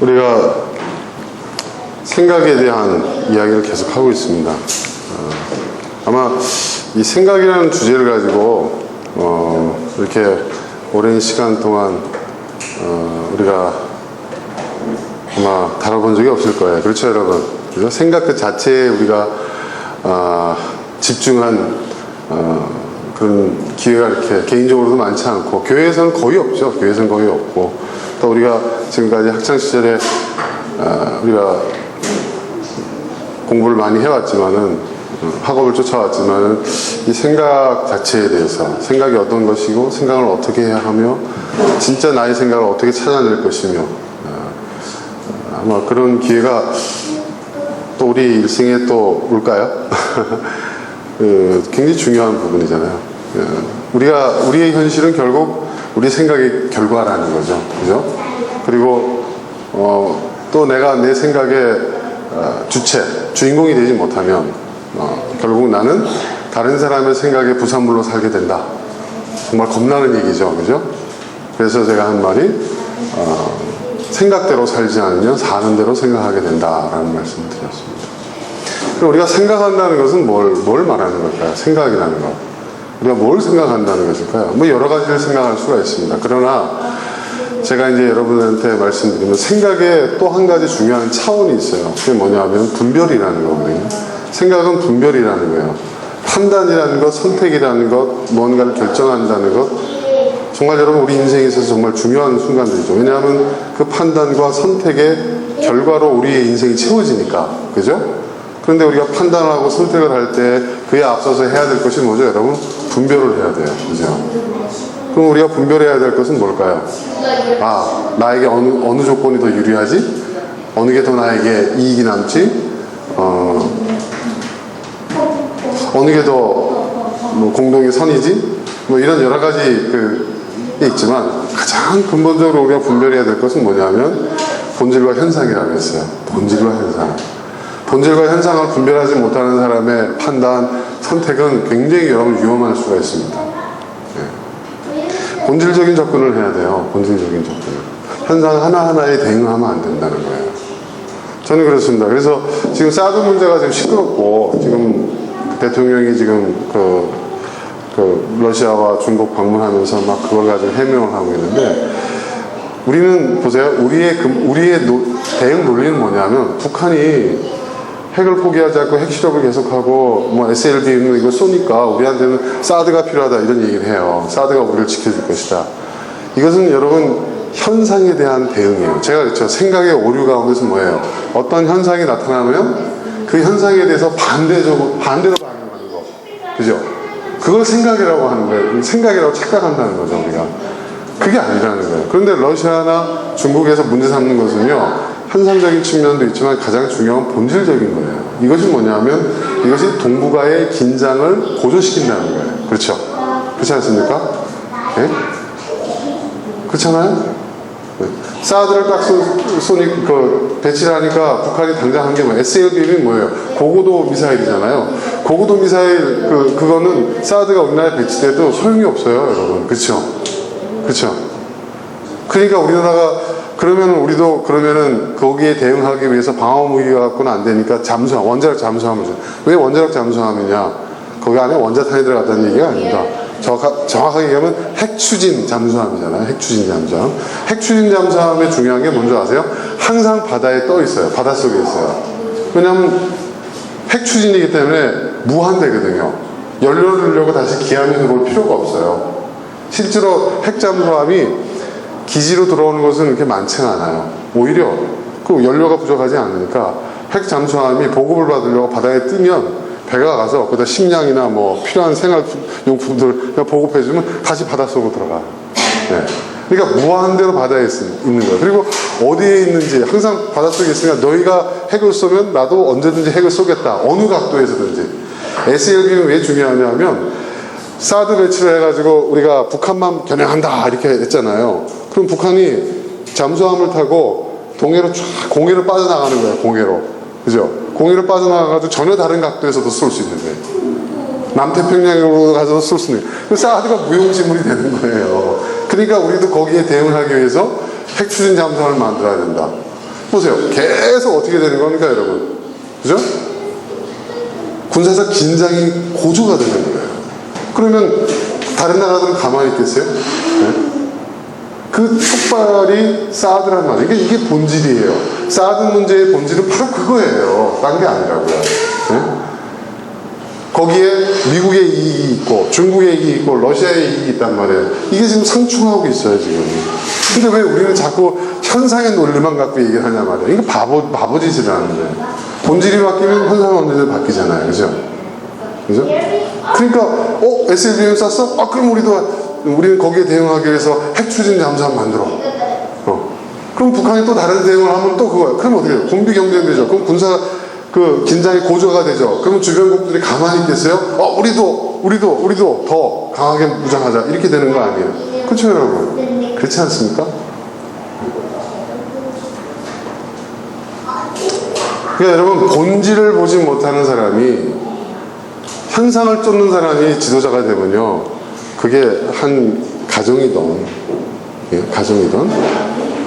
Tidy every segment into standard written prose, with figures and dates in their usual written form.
우리가 생각에 대한 이야기를 계속 하고 있습니다. 아마 이 생각이라는 주제를 가지고 이렇게 오랜 시간 동안 우리가 아마 다뤄본 적이 없을 거예요. 그렇죠, 여러분? 그죠? 생각 그 자체에 우리가 집중한 그런 기회가 이렇게 개인적으로도 많지 않고, 교회에서는 거의 없죠. 교회에서는 거의 없고, 또 우리가 지금까지 학창시절에 우리가 공부를 많이 해왔지만은, 학업을 쫓아왔지만은, 이 생각 자체에 대해서, 생각이 어떤 것이고 생각을 어떻게 해야 하며 진짜 나의 생각을 어떻게 찾아낼 것이며, 아마 그런 기회가 또 우리 일생에 또 올까요? 굉장히 중요한 부분이잖아요. 우리의 현실은 결국 우리 생각의 결과라는 거죠. 그죠? 그리고 또 내가 내 생각의 주인공이 되지 못하면 결국 나는 다른 사람의 생각의 부산물로 살게 된다. 정말 겁나는 얘기죠. 그죠? 그래서 제가 한 말이 생각대로 살지 않으면 사는 대로 생각하게 된다라는 말씀을 드렸습니다. 그럼 우리가 생각한다는 것은 뭘 말하는 걸까요? 생각이라는 것. 우리가 뭘 생각한다는 것일까요? 뭐 여러 가지를 생각할 수가 있습니다. 그러나 제가 이제 여러분한테 말씀드리면 생각에 또 한 가지 중요한 차원이 있어요. 그게 뭐냐면 분별이라는 거거든요. 생각은 분별이라는 거예요. 판단이라는 것, 선택이라는 것, 뭔가를 결정한다는 것, 정말 여러분 우리 인생에 있어서 정말 중요한 순간들이죠. 왜냐하면 그 판단과 선택의 결과로 우리의 인생이 채워지니까. 그죠? 그런데 우리가 판단을 하고 선택을 할 때 그에 앞서서 해야 될 것이 뭐죠, 여러분? 분별을 해야 돼요. 그죠? 그럼 우리가 분별해야 될 것은 뭘까요? 나에게 어느 조건이 더 유리하지? 어느 게 더 나에게 이익이 남지? 어느 게 더 뭐 공동의 선이지? 뭐 이런 여러 가지 게 있지만 가장 근본적으로 우리가 분별해야 될 것은 뭐냐면 본질과 현상이라고 했어요. 본질과 현상. 본질과 현상을 분별하지 못하는 사람의 판단, 선택은 굉장히 여러분 위험할 수가 있습니다. 네. 본질적인 접근을 해야 돼요. 본질적인 접근을. 현상 하나하나에 대응하면 안 된다는 거예요. 저는 그렇습니다. 그래서 지금 사드 문제가 지금 시끄럽고, 지금 대통령이 지금 러시아와 중국 방문하면서 막 그걸 가지고 해명을 하고 있는데, 우리는 보세요. 우리의 대응 논리는 뭐냐면, 북한이 핵을 포기하지 않고 핵실험을 계속하고 뭐 SLBM은 이거 쏘니까 우리한테는 사드가 필요하다 이런 얘기를 해요. 사드가 우리를 지켜줄 것이다. 이것은 여러분 현상에 대한 대응이에요. 제가 그렇죠. 생각의 오류 가운데서 뭐예요? 어떤 현상이 나타나면 그 현상에 대해서 반대로 반응하는 거. 그죠? 그걸 생각이라고 하는 거예요. 생각이라고 착각한다는 거죠, 우리가. 그게 아니라는 거예요. 그런데 러시아나 중국에서 문제 삼는 것은요, 현상적인 측면도 있지만 가장 중요한 본질적인 거예요. 이것이 뭐냐면 이것이 동북아의 긴장을 고조시킨다는 거예요. 그렇죠? 그렇지 않습니까? 네? 그렇잖아요? 네. 사드를 딱 배치를 하니까 북한이 당장 한 게 뭐예요? SLBM이 뭐예요? 고고도 미사일이잖아요. 고고도 미사일 그거는 사드가 우리나라에 배치돼도 소용이 없어요, 여러분. 그렇죠? 그렇죠? 그러니까 우리나라가 그러면은 거기에 대응하기 위해서 방어무기가 갖고는 안 되니까 원자력 잠수함을. 왜 원자력 잠수함이냐? 거기 안에 원자탄이 들어갔다는 얘기가 아닙니다. 정확하게 얘기하면 핵추진 잠수함이잖아요. 핵추진 잠수함. 핵추진 잠수함의 중요한 게 뭔지 아세요? 항상 바다에 떠 있어요. 바닷속에 있어요. 왜냐하면 핵추진이기 때문에 무한대거든요. 연료를 넣으려고 다시 기압이 들어올 필요가 없어요. 실제로 핵잠수함이 기지로 들어오는 것은 그렇게 많지는 않아요. 오히려 그 연료가 부족하지 않으니까 핵 잠수함이 보급을 받으려고 바다에 뜨면 배가 가서 거기다 식량이나 뭐 필요한 생활용품들 그냥 보급해주면 다시 바닷속으로 들어가요. 네. 그러니까 무한대로 바다에 있는 거예요. 그리고 어디에 있는지 항상 바닷속에 있으니까 너희가 핵을 쏘면 나도 언제든지 핵을 쏘겠다. 어느 각도에서든지. SLB는 왜 중요하냐면 사드 배치를 해가지고 우리가 북한만 겨냥한다 이렇게 했잖아요. 그럼 북한이 잠수함을 타고 공해로 빠져나가는 거예요. 공해로. 그죠? 공해로 빠져나가가지고 전혀 다른 각도에서도 쏠 수 있는 거예요. 남태평양으로 가서 쏠 수 있는 거예요. 그 사드가 무용지물이 되는 거예요. 그러니까 우리도 거기에 대응하기 위해서 핵추진 잠수함을 만들어야 된다. 보세요. 계속 어떻게 되는 겁니까, 여러분? 그죠? 군사적 긴장이 고조가 되는 거예요. 그러면 다른 나라들은 가만히 있겠어요? 네? 그 촉발이 사드란 말이에요. 이게 본질이에요. 사드 문제의 본질은 바로 그거예요. 딴 게 아니라고요. 네? 거기에 미국의 이익이 있고 중국의 이익이 있고 러시아의 이익이 있단 말이에요. 이게 지금 상충하고 있어요, 지금. 근데 왜 우리는 자꾸 현상의 논리만 갖고 얘기를 하냐 말이에요. 이게 바보짓이라는데. 본질이 바뀌면 현상은 언제든 바뀌잖아요. 그죠? 그죠? 그러니까, SLBM 쐈어? 그럼 우리는 거기에 대응하기 위해서 핵 추진 잠수함 만들어. 그럼 북한이 또 다른 대응을 하면 또 그거야. 그럼 어떻게 돼요? 군비 경쟁 되죠. 그럼 군사 긴장이 고조가 되죠. 그러면 주변국들이 가만히 있겠어요? 우리도 더 강하게 무장하자. 이렇게 되는 거 아니에요? 그렇죠, 여러분? 그렇지 않습니까? 그러니까 여러분, 본질을 보지 못하는 사람이, 현상을 쫓는 사람이 지도자가 되면요, 그게 한 가정이든,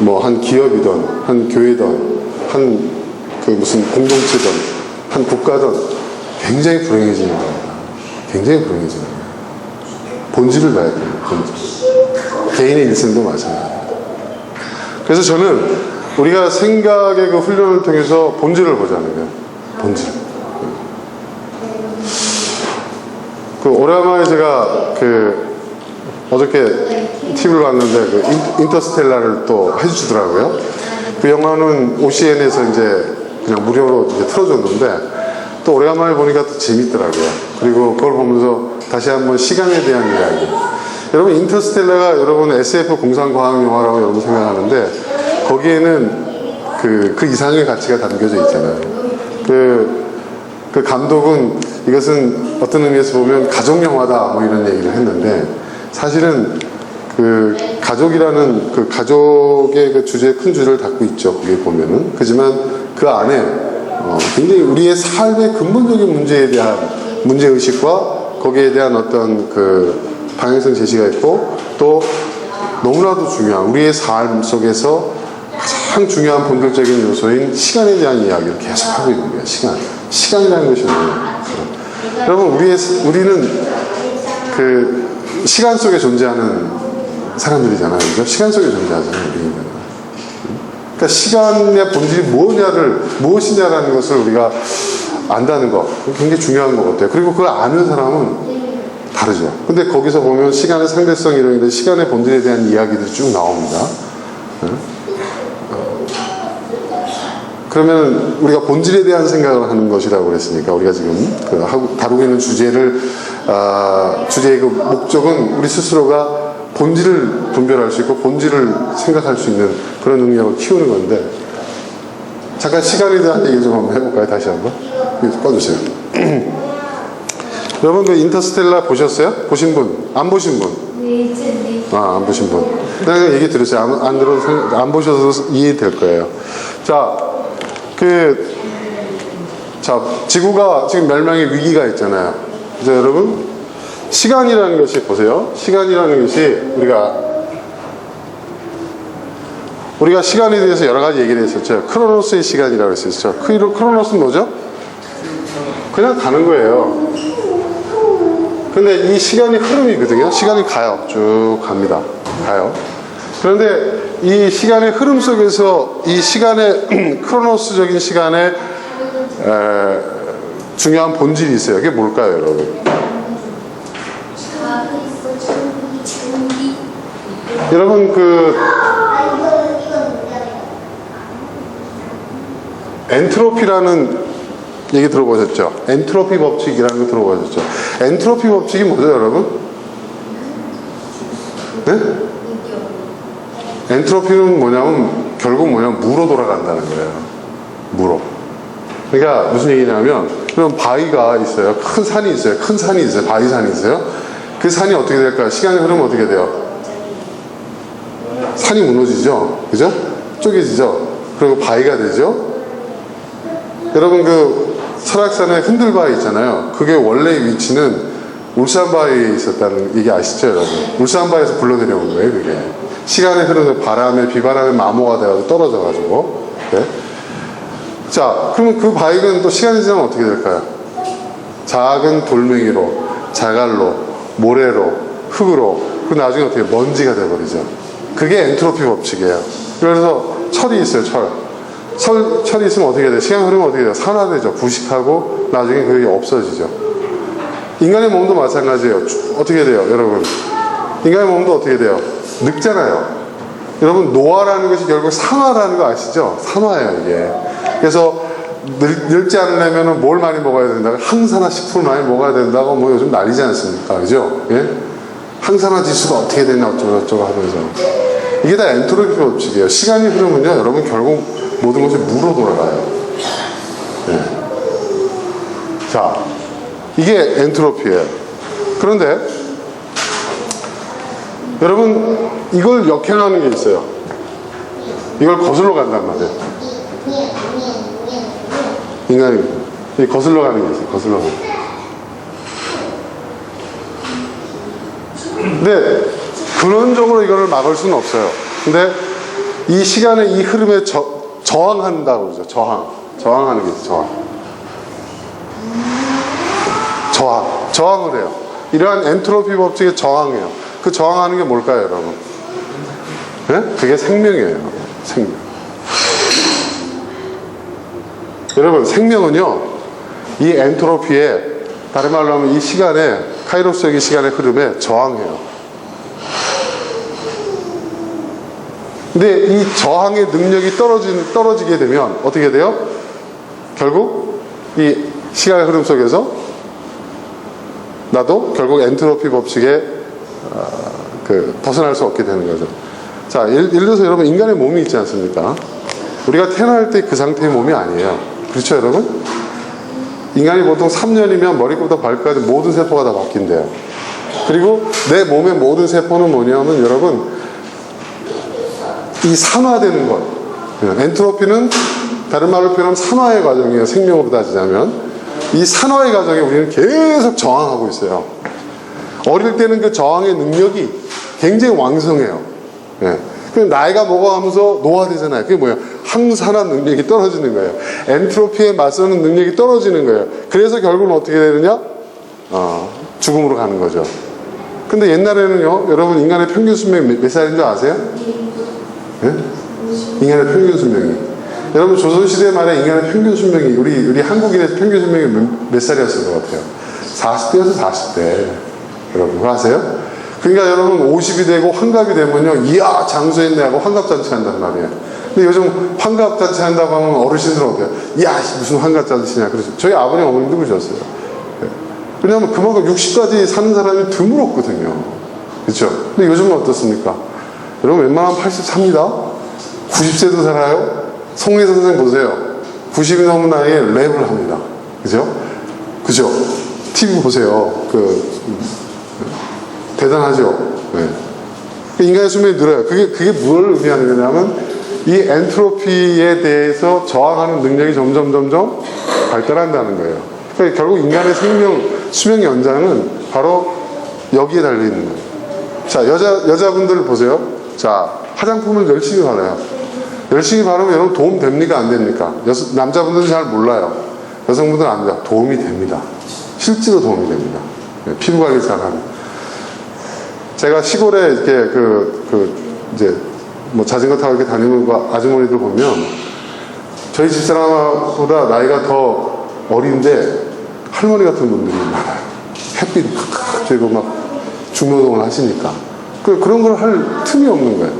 뭐 한 기업이든, 한 교회든, 한 무슨 공동체든, 한 국가든 굉장히 불행해지는 겁니다. 굉장히 불행해지는 거예요. 본질을 봐야 돼요, 본질. 개인의 일생도 마찬가지예요. 그래서 저는 우리가 생각의 그 훈련을 통해서 본질을 보자는 거예요. 본질. 오래간만에 제가 어저께 TV를 봤는데 인터스텔라를 또 해주시더라고요. 그 영화는 OCN에서 이제 그냥 무료로 이제 틀어줬는데 또 오래간만에 보니까 또 재밌더라고요. 그리고 그걸 보면서 다시 한번 시간에 대한 이야기. 여러분, 인터스텔라가 여러분 SF 공상과학 영화라고 여러분 생각하는데 거기에는 그 이상의 가치가 담겨져 있잖아요. 그 감독은 이것은 어떤 의미에서 보면 가족영화다 뭐 이런 얘기를 했는데 사실은 그 가족이라는 그 가족의 그 주제, 큰 주제를 담고 있죠. 거기에 보면은. 그지만 그 안에 굉장히 우리의 삶의 근본적인 문제에 대한 문제의식과 거기에 대한 어떤 그 방향성 제시가 있고 또 너무나도 중요한 우리의 삶 속에서 가장 중요한 본질적인 요소인 시간에 대한 이야기를 계속 하고 있는 거예요. 시간이라는 것이 뭐예요? 여러분, 우리는 그 시간 속에 존재하는 사람들이잖아요. 그죠? 시간 속에 존재하잖아요. 우리는. 그러니까 시간의 본질이 무엇이냐라는 것을 우리가 안다는 것. 굉장히 중요한 것 같아요. 그리고 그걸 아는 사람은 다르죠. 근데 거기서 보면 시간의 상대성 이런 게 시간의 본질에 대한 이야기들이 쭉 나옵니다. 그러면 우리가 본질에 대한 생각을 하는 것이라고 그랬으니까 우리가 지금 다루고 있는 주제의 그 목적은 우리 스스로가 본질을 분별할 수 있고 본질을 생각할 수 있는 그런 능력을 키우는 건데 잠깐 시간에 대한 얘기 좀 한번 해볼까요? 다시 한번 꺼주세요. 여러분 그 인터스텔라 보셨어요? 보신 분? 안 보신 분? 네. 안 보신 분. 내가 얘기 들으세요. 안 보셔서 이해될 거예요. 지구가 지금 멸망의 위기가 있잖아요. 그래서 여러분, 시간이라는 것이 보세요. 시간이라는 것이 우리가 시간에 대해서 여러 가지 얘기를 했었죠. 크로노스의 시간이라고 했었죠. 크로노스는 뭐죠? 그냥 가는 거예요. 근데 이 시간이 흐름이거든요. 시간이 가요. 쭉 갑니다. 가요. 그런데 이 시간의 흐름 속에서 이 시간의 크로노스적인 시간에 중요한 본질이 있어요. 그게 뭘까요, 여러분? 여러분 엔트로피라는 얘기 들어보셨죠? 엔트로피 법칙이라는 거 들어보셨죠? 엔트로피 법칙이 뭐죠, 여러분? 네? 엔트로피는 결국 무로 돌아간다는 거예요. 무로. 그러니까 무슨 얘기냐면, 그럼 바위가 있어요. 큰 산이 있어요. 바위산이 있어요. 그 산이 어떻게 될까요? 시간이 흐르면 어떻게 돼요? 산이 무너지죠? 그죠? 쪼개지죠? 그리고 바위가 되죠? 여러분 설악산에 흔들바위 있잖아요. 그게 원래의 위치는 울산바위에 있었다는 얘기 아시죠, 여러분? 울산바위에서 굴러내려온 거예요, 그게. 시간이 흐르면서 비바람에 마모가 돼가지고 떨어져가지고. 네? 자, 그러면 그 바위는 또 시간이 지나면 어떻게 될까요? 작은 돌멩이로, 자갈로, 모래로, 흙으로, 그 나중에 어떻게 먼지가 돼버리죠. 그게 엔트로피 법칙이에요. 그래서 철이 있어요, 철이 있으면 어떻게 돼요? 시간 흐르면 어떻게 돼요? 산화되죠. 부식하고 나중에 그게 없어지죠. 인간의 몸도 마찬가지예요. 어떻게 돼요, 여러분? 인간의 몸도 어떻게 돼요? 늙잖아요. 여러분, 노화라는 것이 결국 산화라는 거 아시죠? 산화예요, 이게. 그래서 늙지 않으려면 뭘 많이 먹어야 된다고? 항산화 식품을 많이 먹어야 된다고 뭐 요즘 난리지 않습니까? 그죠? 예? 항산화 지수가 어떻게 되냐, 어쩌고 하면서. 이게 다 엔트로피 법칙이에요. 시간이 흐르면요, 여러분, 결국 모든 것이 무로 돌아가요. 예. 자, 이게 엔트로피예요. 그런데, 여러분, 이걸 역행하는 게 있어요. 이걸 거슬러 간단 말이에요. 인간이 거슬러 가는 게 있어요. 거슬러 가는 게. 근데 근원적으로 이거를 막을 수는 없어요. 근데 이 시간의 이 흐름에 저항한다고 그러죠. 저항하는 게 있어요. 저항을 해요. 이러한 엔트로피 법칙에 저항해요. 그 저항하는 게 뭘까요, 여러분? 네? 그게 생명이에요. 생명. 여러분, 생명은요, 이 엔트로피에, 다른 말로 하면 이 시간에, 카이로스적인 시간의 흐름에 저항해요. 근데 이 저항의 능력이 떨어지게 되면 어떻게 돼요? 결국 이 시간의 흐름 속에서 나도 결국 엔트로피 법칙에 벗어날 수 없게 되는 거죠. 자, 예를 들어서 여러분, 인간의 몸이 있지 않습니까? 우리가 태어날 때 그 상태의 몸이 아니에요. 그렇죠, 여러분? 인간이 보통 3년이면 머리부터 발까지 모든 세포가 다 바뀐대요. 그리고 내 몸의 모든 세포는 뭐냐면, 여러분, 이 산화되는 것. 엔트로피는 다른 말로 표현하면 산화의 과정이에요. 생명으로 따지자면. 이 산화의 과정에 우리는 계속 저항하고 있어요. 어릴 때는 그 저항의 능력이 굉장히 왕성해요. 예. 나이가 먹어가면서 노화되잖아요. 그게 뭐예요? 항산화 능력이 떨어지는 거예요. 엔트로피에 맞서는 능력이 떨어지는 거예요. 그래서 결국은 어떻게 되느냐? 죽음으로 가는 거죠. 근데 옛날에는요, 여러분, 인간의 평균 수명이 몇 살인 줄 아세요? 예? 인간의 평균 수명이. 여러분, 조선시대 말에 인간의 평균 수명이, 우리 한국인의 평균 수명이 몇 살이었을 것 같아요? 40대여서 40대. 여러분, 그거 아세요? 그러니까 여러분, 50이 되고 환갑이 되면요, 이야, 장수했네 하고 환갑잔치 한단 말이에요. 근데 요즘 환갑잔치 한다고 하면 어르신들은 어때요? 이야, 무슨 환갑잔치냐. 그러죠. 저희 아버님, 어머님도 그러셨어요. 왜냐하면 그만큼 60까지 사는 사람이 드물었거든요. 그렇죠? 근데 요즘은 어떻습니까? 여러분, 웬만하면 80 삽니다. 90세도 살아요. 송혜선 선생 보세요. 90이 넘은 나이에 랩을 합니다. 그죠? 그죠? TV 보세요. 대단하죠? 네. 인간의 수명이 늘어요. 그게 뭘 의미하는 거냐면, 이 엔트로피에 대해서 저항하는 능력이 점점 발달한다는 거예요. 그러니까 결국 인간의 수명 연장은 바로 여기에 달려있는 거예요. 자, 여자분들 보세요. 자, 화장품을 열심히 바르요. 열심히 바르면 여러분 도움 됩니까? 안 됩니까? 남자분들은 잘 몰라요. 여성분들은 압니다. 도움이 됩니다. 실제로 도움이 됩니다. 네, 피부 관리 잘하면. 제가 시골에 이렇게 이제 뭐 자전거 타고 이렇게 다니는 거 아주머니들 보면 저희 집사람보다 나이가 더 어린데 할머니 같은 분들이 많아요. 햇빛 팍팍 쬐고 막 중노동을 하시니까. 그런 걸 할 틈이 없는 거예요.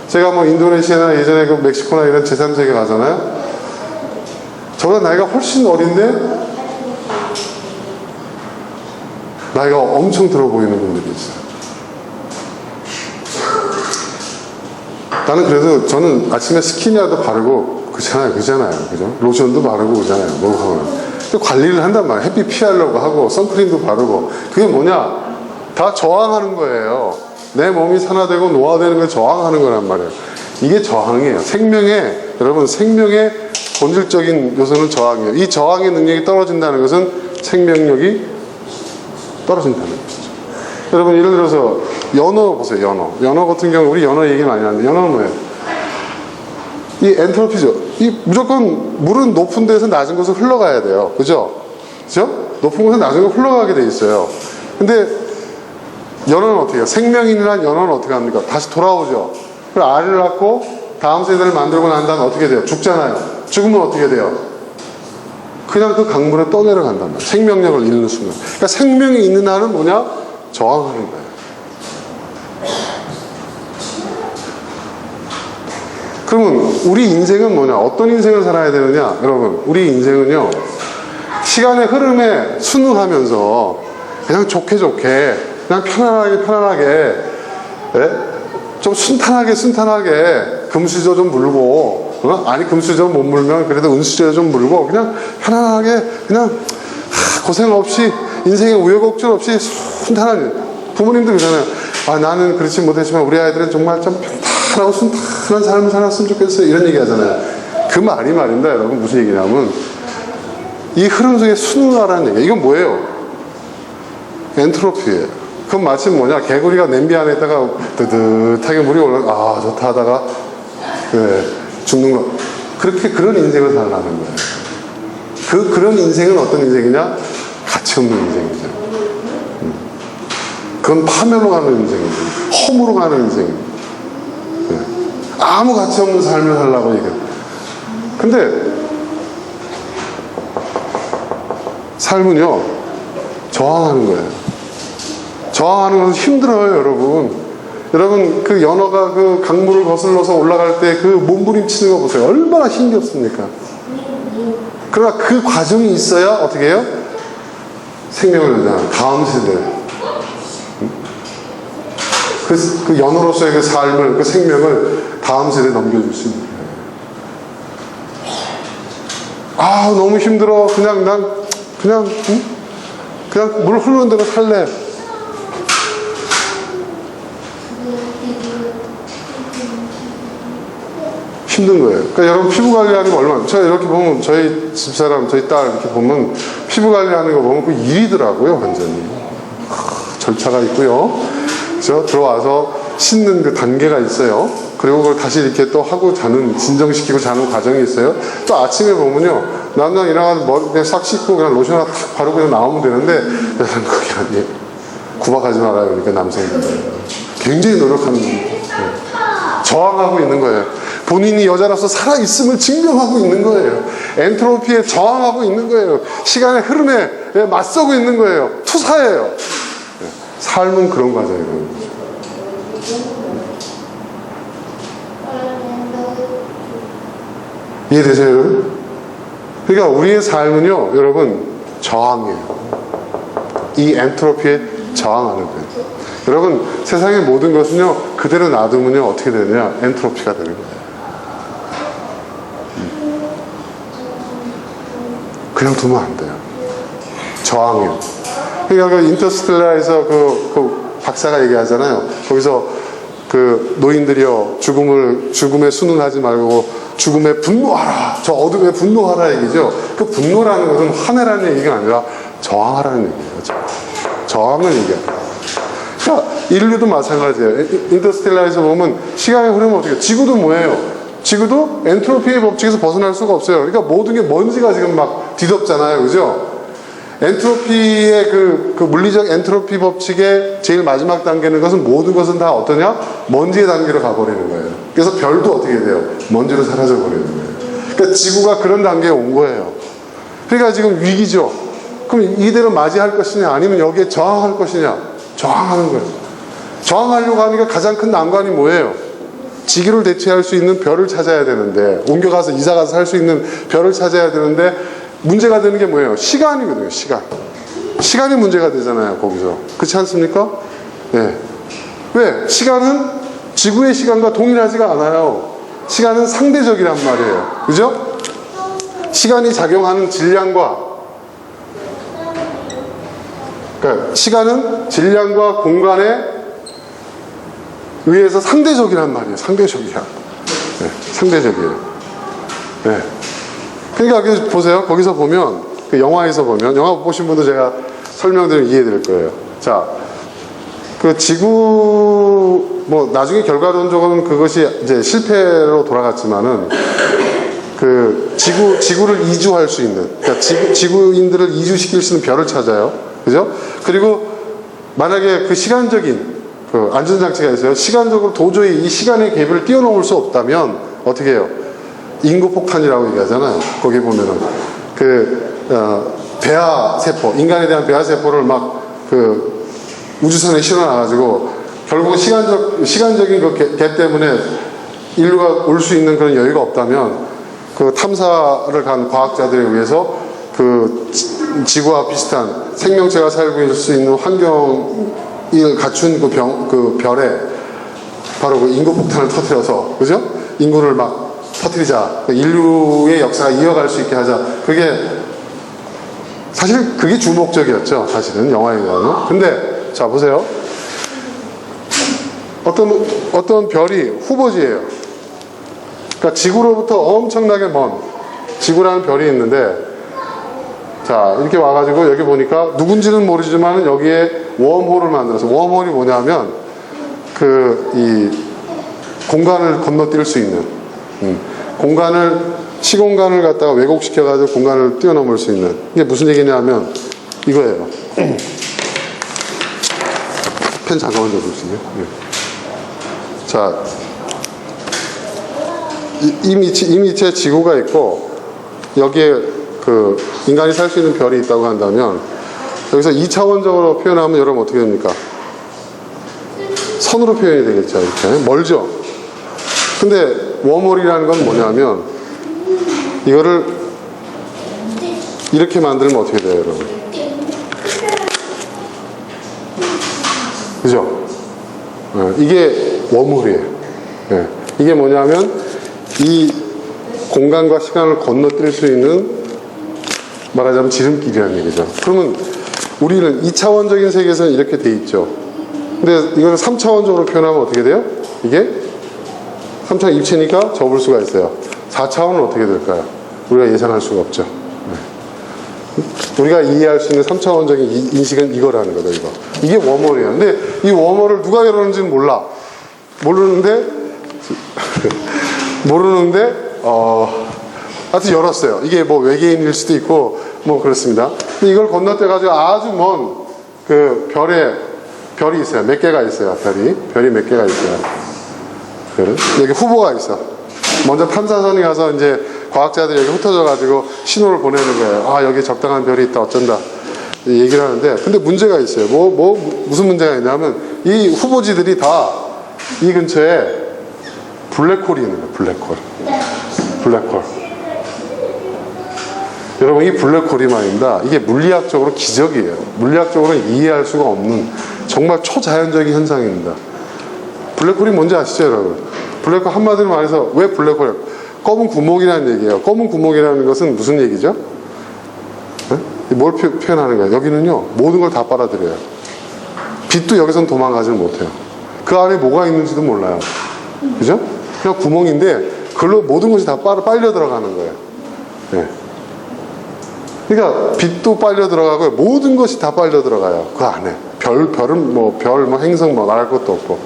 제가 뭐 인도네시아나 예전에 멕시코나 이런 제3세계 가잖아요. 저보다 나이가 훨씬 어린데 나이가 엄청 들어 보이는 분들이 있어요. 나는 그래도 저는 아침에 스킨이라도 바르고 그잖아요. 그죠? 로션도 바르고 그잖아요. 목욕하면. 관리를 한단 말이에요. 햇빛 피하려고 하고 선크림도 바르고. 그게 뭐냐? 다 저항하는 거예요. 내 몸이 산화되고 노화되는 걸 저항하는 거란 말이에요. 이게 저항이에요. 여러분, 생명의 본질적인 요소는 저항이에요. 이 저항의 능력이 떨어진다는 것은 생명력이 떨어진다는 것이죠. 여러분, 예를 들어서, 연어 보세요, 연어. 연어 같은 경우, 우리 연어 얘기 많이 하는데, 연어는 뭐예요? 이 엔트로피죠. 이 무조건 물은 높은 데서 낮은 곳으로 흘러가야 돼요. 그죠? 그죠? 높은 곳에서 낮은 곳으로 흘러가게 돼 있어요. 근데 연어는 어떻게 해요? 생명이 있는 한 연어는 어떻게 합니까? 다시 돌아오죠. 그리고 알을 낳고 다음 세대를 만들고 난 다음에 어떻게 돼요? 죽잖아요. 죽으면 어떻게 돼요? 그냥 그 강물에 떠내려간단 말이에요. 생명력을 잃는 순간. 그러니까 생명이 있는 한은 뭐냐? 저항하는 거예요. 그러면 우리 인생은 뭐냐? 어떤 인생을 살아야 되느냐? 여러분, 우리 인생은요, 시간의 흐름에 순응하면서 그냥 좋게 그냥 편안하게 예? 좀 순탄하게 금수저 좀 물고 아니 금수저 못 물면 그래도 은수저 좀 물고 그냥 편안하게 그냥 고생 없이 인생에 우여곡절 없이 순탄하게 부모님도 그러잖아요. 아 나는 그렇지 못했지만 우리 아이들은 정말 좀 편안하고 순탄한 삶을 살았으면 좋겠어요. 이런 얘기 하잖아요. 그 말이 말입니다. 여러분 무슨 얘기냐면 이 흐름 속에 순응하라는 얘기예요. 이건 뭐예요? 엔트로피예요. 그건 마치 뭐냐 개구리가 냄비 안에 있다가 뜨뜻하게 물이 올라 좋다 하다가 죽는 거 그렇게 그런 인생을 살라는 거예요. 그런 인생은 어떤 인생이냐? 가치 없는 인생이죠. 그건 파멸로 가는 인생이죠. 험으로 가는 인생이죠. 아무 가치 없는 삶을 살라고 얘기해요. 근데 삶은요 저항하는 거예요. 저항하는 것은 힘들어요, 여러분. 여러분, 그 연어가 그 강물을 거슬러서 올라갈 때 그 몸부림치는 거 보세요. 얼마나 힘겹습니까? 그러나 그 과정이 있어야 어떻게 해요? 생명을 연장하는 다음 세대. 그 연어로서의 그 삶을, 그 생명을 다음 세대에 넘겨줄 수 있는 거예요. 너무 힘들어. 그냥 물 흐르는 대로 살래. 힘든 거예요. 그러니까 여러분 피부 관리하는 거 얼마나 제가 이렇게 보면 저희 집사람 저희 딸 이렇게 보면 피부 관리하는 거 보면 그 일이더라고요. 완전히 절차가 있고요. 그래서 들어와서 씻는 그 단계가 있어요. 그리고 그걸 다시 이렇게 또 하고 진정시키고 자는 과정이 있어요. 또 아침에 보면요 남자 일어나서 머리 그냥 싹 씻고 그냥 로션 하나 탁 바르고 그냥 나오면 되는데 여러분 그게 아니에요. 구박하지 말아요. 그러니까 남성들 굉장히 노력하는 거예요. 저항하고 있는 거예요. 본인이 여자로서 살아있음을 증명하고 있는 거예요. 엔트로피에 저항하고 있는 거예요. 시간의 흐름에 맞서고 있는 거예요. 투사예요. 삶은 그런 과정이에요. 이해되세요, 여러분? 그러니까 우리의 삶은요, 여러분, 저항이에요. 이 엔트로피에 저항하는 거예요. 여러분, 세상의 모든 것은요, 그대로 놔두면요, 어떻게 되느냐? 엔트로피가 되는 거예요. 그냥 두면 안 돼요. 저항이요. 그러니까 그 인터스텔라에서 그 박사가 얘기하잖아요. 거기서 그 노인들이요, 죽음에 순응하지 말고 죽음에 분노하라. 저 어둠에 분노하라 얘기죠. 그 분노라는 것은 화내라는 얘기가 아니라 저항하라는 얘기예요. 저항을 얘기해요. 그러니까 인류도 마찬가지예요. 인터스텔라에서 보면 시간의 흐름은 어떻게 해요? 지구도 뭐예요? 지구도 엔트로피의 법칙에서 벗어날 수가 없어요. 그러니까 모든 게 먼지가 지금 막 뒤덮잖아요. 그죠? 엔트로피의 그 물리적 엔트로피 법칙의 제일 마지막 단계는 것은 모든 것은 다 어떠냐? 먼지의 단계로 가버리는 거예요. 그래서 별도 어떻게 돼요? 먼지로 사라져 버리는 거예요. 그러니까 지구가 그런 단계에 온 거예요. 그러니까 지금 위기죠. 그럼 이대로 맞이할 것이냐? 아니면 여기에 저항할 것이냐? 저항하는 거예요. 저항하려고 하니까 가장 큰 난관이 뭐예요? 지구를 대체할 수 있는 별을 찾아야 되는데, 옮겨가서 이사가서 살 수 있는 별을 찾아야 되는데, 문제가 되는 게 뭐예요? 시간이거든요. 시간이 문제가 되잖아요. 거기서. 그렇지 않습니까? 네. 왜? 시간은 지구의 시간과 동일하지가 않아요. 시간은 상대적이란 말이에요. 그죠? 시간이 작용하는 질량과, 그러니까 시간은 질량과 공간에 의해서 상대적이란 말이에요. 상대적이야. 네. 상대적이에요. 네. 그러니까 보세요. 거기서 보면 그 영화에서 보면 영화 못 보신 분도 제가 설명드리면 이해될 거예요. 자, 그 지구 뭐 나중에 결과론적으로는 그것이 이제 실패로 돌아갔지만은 그 지구를 이주할 수 있는, 그러니까 지구인들을 이주시킬 수 있는 별을 찾아요. 그죠? 그리고 만약에 그 시간적인 그 안전장치가 있어요. 시간적으로 도저히 이 시간의 갭을 뛰어넘을 수 없다면 어떻게 해요? 인구 폭탄이라고 얘기하잖아요. 거기 보면은 배아 세포, 인간에 대한 배아 세포를 막 그 우주선에 실어놔가지고 결국 시간적인 그 갭 때문에 인류가 올 수 있는 그런 여유가 없다면 그 탐사를 간 과학자들에 의해서 그 지구와 비슷한 생명체가 살고 있을 수 있는 환경을 갖춘 그 별에 바로 그 인구 폭탄을 터뜨려서, 그죠? 인구를 막 터뜨리자. 인류의 역사가 이어갈 수 있게 하자. 사실 그게 주 목적이었죠. 사실은 영화에는. 근데 자 보세요. 어떤 별이 후보지예요. 그러니까 지구로부터 엄청나게 먼 지구라는 별이 있는데, 자 이렇게 와가지고 여기 보니까 누군지는 모르지만 여기에 웜홀을 만들어서, 웜홀이 뭐냐면 이 공간을 건너뛸 수 있는, 시공간을 갖다가 왜곡시켜가지고 공간을 뛰어넘을 수 있는, 이게 무슨 얘기냐면 이거예요. 펜 잠깐만 줘보시죠. 자, 이 밑에 지구가 있고 여기에 그 인간이 살 수 있는 별이 있다고 한다면, 여기서 2차원적으로 표현하면 여러분 어떻게 됩니까? 선으로 표현이 되겠죠. 이렇게 멀죠. 근데 웜홀이라는 건 뭐냐면 이거를 이렇게 만들면 어떻게 돼요, 여러분? 그죠? 이게 웜홀이에요. 이게 뭐냐면 이 공간과 시간을 건너뛸 수 있는, 말하자면 지름길이라는 얘기죠. 그러면 우리는 2차원적인 세계에서는 이렇게 돼 있죠. 근데 이걸 3차원적으로 표현하면 어떻게 돼요? 이게 3차원 입체니까 접을 수가 있어요. 4차원은 어떻게 될까요? 우리가 예상할 수가 없죠. 우리가 이해할 수 있는 3차원적인 인식은 이거라는 거죠. 이게 웜홀이에요. 근데 이 웜홀을 누가 열었는지는 모르는데 하여튼 열었어요. 이게 뭐 외계인일 수도 있고 뭐 그렇습니다. 근데 이걸 건너뛰어가지고 아주 먼 그 별이 있어요. 몇 개가 있어요. 별이 몇 개가 있어요. 여기 후보가 있어. 먼저 탐사선이 가서 이제 과학자들이 여기 흩어져가지고 신호를 보내는 거예요. 아, 여기 적당한 별이 있다, 어쩐다. 얘기를 하는데, 근데 문제가 있어요. 무슨 문제가 있냐면, 이 후보지들이 다 이 근처에 블랙홀이 있는 거예요. 블랙홀. 여러분, 이 블랙홀이 말입니다. 이게 물리학적으로 기적이에요. 물리학적으로는 이해할 수가 없는 정말 초자연적인 현상입니다. 블랙홀이 뭔지 아시죠, 여러분? 블랙홀 한마디로 말해서 왜 블랙홀이에요? 검은 구멍이라는 얘기예요. 검은 구멍이라는 것은 무슨 얘기죠? 뭘 표현하는 거예요? 여기는요, 모든 걸 다 빨아들여요. 빛도 여기선 도망가지는 못해요. 그 안에 뭐가 있는지도 몰라요. 그죠? 그냥 구멍인데 그걸로 모든 것이 다 빨려 들어가는 거예요. 네. 그러니까 빛도 빨려 들어가고 모든 것이 다 빨려 들어가요. 그 안에. 별은 행성 말할 것도 없고.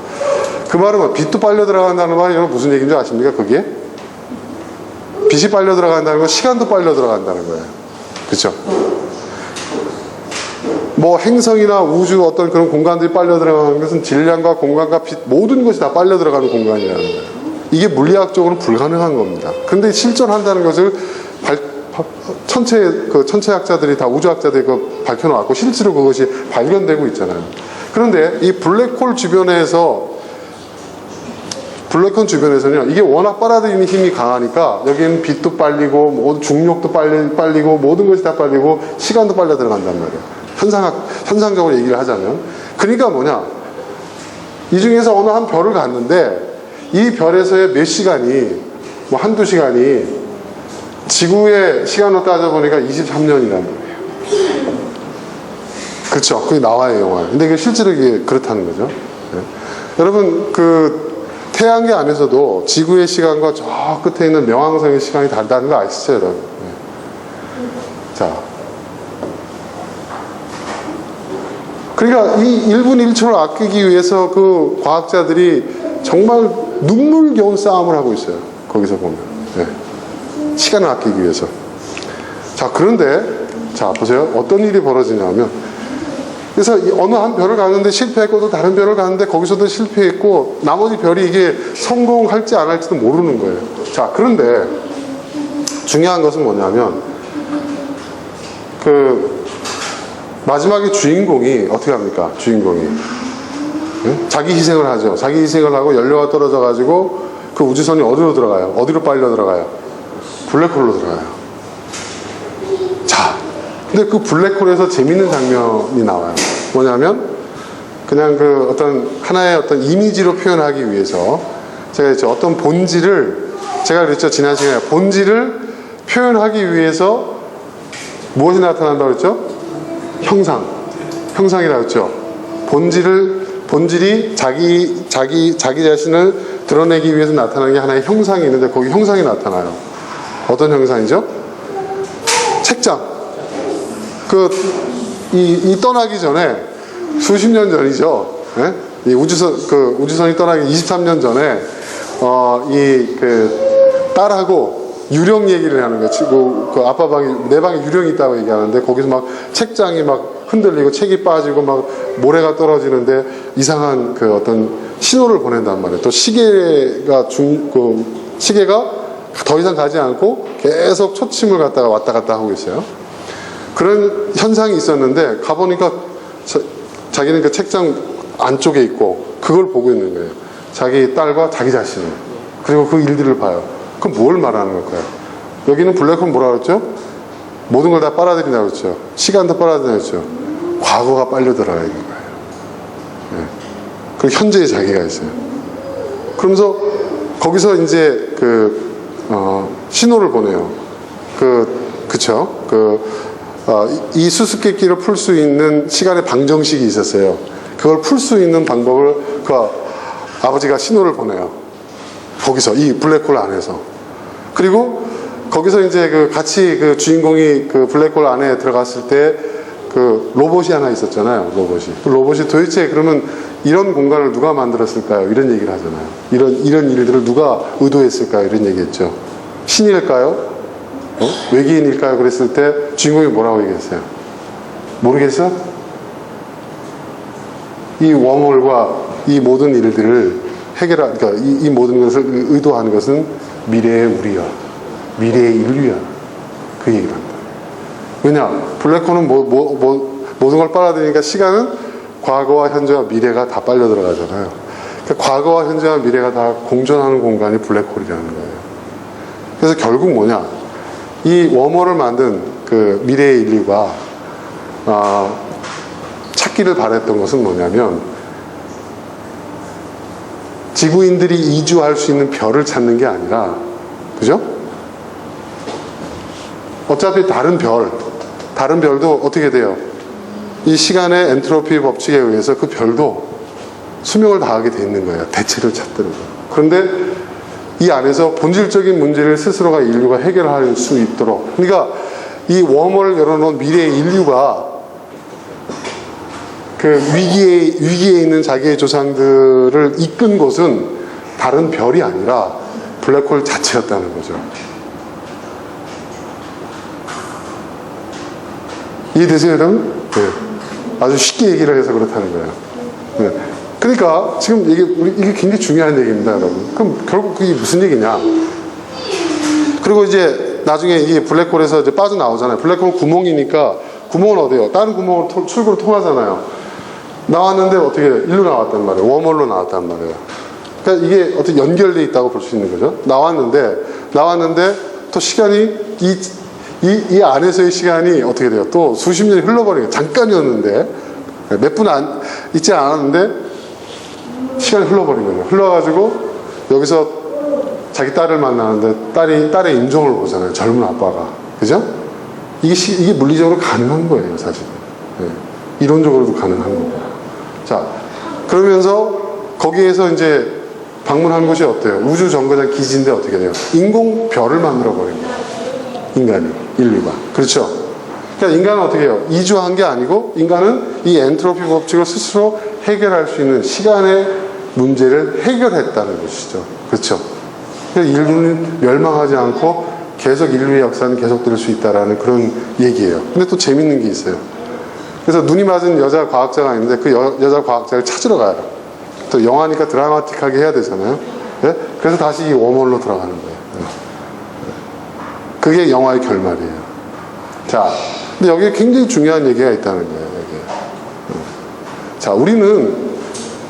그 말은 뭐 빛도 빨려 들어간다는 말이 무슨 얘기인지 아십니까? 그게? 빛이 빨려 들어간다는 건 시간도 빨려 들어간다는 거예요. 그렇죠? 뭐 행성이나 우주 어떤 그런 공간들이 빨려 들어가는 것은 질량과 공간과 빛 모든 것이 다 빨려 들어가는 공간이라는 거예요. 이게 물리학적으로 불가능한 겁니다. 근데 실존한다는 것을 천체학자들이 다 우주학자들이 밝혀놓았고 실제로 그것이 발견되고 있잖아요. 그런데 이 블랙홀 주변에서는요, 이게 워낙 빨아들이는 힘이 강하니까 여기는 빛도 빨리고 중력도 빨리고 모든 것이 다 빨리고 시간도 빨려 들어간단 말이에요. 현상적으로 얘기를 하자면. 그러니까 뭐냐, 이 중에서 어느 한 별을 갔는데 이 별에서의 몇 시간이 한두 시간이 지구의 시간으로 따져보니까 23년이란 말이에요. 그렇죠. 그게 나와요, 영화에. 근데 이게 실제로 이게 그렇다는 거죠. 네. 여러분, 태양계 안에서도 지구의 시간과 저 끝에 있는 명왕성의 시간이 다르다는 거 아시죠, 여러분? 네. 자. 그러니까 이 1분 1초를 아끼기 위해서 그 과학자들이 정말 눈물겨운 싸움을 하고 있어요. 거기서 보면. 네. 시간을 아끼기 위해서. 자, 그런데, 자, 보세요. 어떤 일이 벌어지냐면, 그래서 어느 한 별을 가는데 실패했고 또 다른 별을 가는데 거기서도 실패했고 나머지 별이 이게 성공할지 안 할지도 모르는 거예요. 자, 그런데 중요한 것은 뭐냐면 그 마지막에 주인공이 어떻게 합니까? 주인공이 자기 희생을 하죠. 자기 희생을 하고 연료가 떨어져 가지고 그 우주선이 어디로 들어가요? 어디로 빨려 들어가요? 블랙홀로 들어가요. 자, 근데 그 블랙홀에서 재밌는 장면이 나와요. 뭐냐면 그냥 그 어떤 하나의 어떤 이미지로 표현하기 위해서 제가 이제 어떤 본질을 제가 그랬죠. 지난 시간에 본질을 표현하기 위해서 무엇이 나타난다고 했죠? 형상이라고 했죠. 본질이 자기 자신을 드러내기 위해서 나타나는 게 하나의 형상이 있는데 거기 형상이 나타나요. 어떤 형상이죠? 책장. 이 떠나기 전에 수십 년 전이죠. 예? 이 우주선이 떠나기 23년 전에 딸하고 유령 얘기를 하는 거예요. 그 아빠 내 방에 유령이 있다고 얘기하는데 거기서 막 책장이 막 흔들리고 책이 빠지고 막 모래가 떨어지는데 이상한 그 어떤 신호를 보낸단 말이에요. 또 시계가 더 이상 가지 않고 계속 초침을 갖다가 왔다 갔다 하고 있어요. 그런 현상이 있었는데 가보니까 자기는 그 책장 안쪽에 있고 그걸 보고 있는 거예요. 자기 딸과 자기 자신을. 그리고 그 일들을 봐요. 그럼 뭘 말하는 걸까요? 여기는 블랙홀 뭐라 그랬죠? 모든 걸 다 빨아들인다고 그랬죠. 시간도 빨아들인다고 그랬죠. 과거가 빨려 들어가 있는 거예요. 네. 그리고 현재의 자기가 있어요. 그러면서 거기서 이제 신호를 보내요. 그쵸? 이 수수께끼를 풀 수 있는 시간의 방정식이 있었어요. 그걸 풀 수 있는 방법을 아버지가 신호를 보내요. 거기서 이 블랙홀 안에서. 그리고 거기서 이제 같이 주인공이 블랙홀 안에 들어갔을 때 로봇이 하나 있었잖아요. 로봇이 도대체 그러면 이런 공간을 누가 만들었을까요? 이런 얘기를 하잖아요. 이런 일들을 누가 의도했을까요? 이런 얘기했죠. 신일까요? 외계인일까요? 그랬을 때 주인공이 뭐라고 얘기했어요? 모르겠어? 이 웜홀과 이 모든 일들을 그러니까 이 모든 것을 의도하는 것은 미래의 우리야. 미래의 인류야. 그 얘기를 한다. 왜냐? 블랙홀은 모든 걸 빨아들이니까 시간은 과거와 현재와 미래가 다 빨려 들어가잖아요. 그러니까 과거와 현재와 미래가 다 공존하는 공간이 블랙홀이라는 거예요. 그래서 결국 뭐냐? 이 웜홀을 만든 그 미래의 인류가 찾기를 바랬던 것은 뭐냐면 지구인들이 이주할 수 있는 별을 찾는 게 아니라, 그죠? 어차피 다른 별도 어떻게 돼요? 이 시간의 엔트로피 법칙에 의해서 그 별도 수명을 다하게 돼 있는 거예요. 대체를 찾더라고요. 그런데 이 안에서 본질적인 문제를 스스로가 인류가 해결할 수 있도록, 그러니까 이 웜홀을 열어놓은 미래의 인류가 그 위기에 있는 자기의 조상들을 이끈 곳은 다른 별이 아니라 블랙홀 자체였다는 거죠. 이해되세요, 여러분? 네. 아주 쉽게 얘기를 해서 그렇다는 거예요. 네. 그러니까 지금 이게 굉장히 중요한 얘기입니다, 여러분. 그럼 결국 그게 무슨 얘기냐? 그리고 이제 나중에 이 블랙홀에서 이제 빠져나오잖아요. 블랙홀 구멍이니까 구멍은 어디예요? 다른 구멍으로 출구로 통하잖아요. 나왔는데 어떻게 일로 나왔단 말이에요. 웜홀로 나왔단 말이에요. 그러니까 이게 어떻게 연결되어 있다고 볼 수 있는 거죠. 나왔는데 또 시간이 이 안에서의 시간이 어떻게 돼요? 또 수십 년이 흘러버리는 거예요. 잠깐이었는데 몇 분 있지 않았는데 시간이 흘러버린 거예요. 흘러가지고 여기서 자기 딸을 만나는데 딸의 임종을 보잖아요. 젊은 아빠가. 그죠? 이게 물리적으로 가능한 거예요, 사실. 네. 이론적으로도 가능한 거고요. 자, 그러면서 거기에서 이제 방문한 곳이 어때요? 우주 정거장 기지인데 어떻게 돼요? 인공 별을 만들어 버린 거예요. 인류가. 그렇죠? 그러니까 인간은 어떻게 해요? 이주한 게 아니고 인간은 이 엔트로피 법칙을 스스로 해결할 수 있는 시간의 문제를 해결했다는 것이죠. 그렇죠? 그러니까 인류는 멸망하지 않고 계속 인류의 역사는 계속될 수 있다라는 그런 얘기예요. 근데 또 재밌는 게 있어요. 그래서 눈이 맞은 여자 과학자가 있는데 그 여자 과학자를 찾으러 가요. 또 영화니까 드라마틱하게 해야 되잖아요. 네? 그래서 다시 이 웜홀로 들어가는 거예요. 네. 그게 영화의 결말이에요. 자, 근데 여기에 굉장히 중요한 얘기가 있다는 거예요. 여기에. 자, 우리는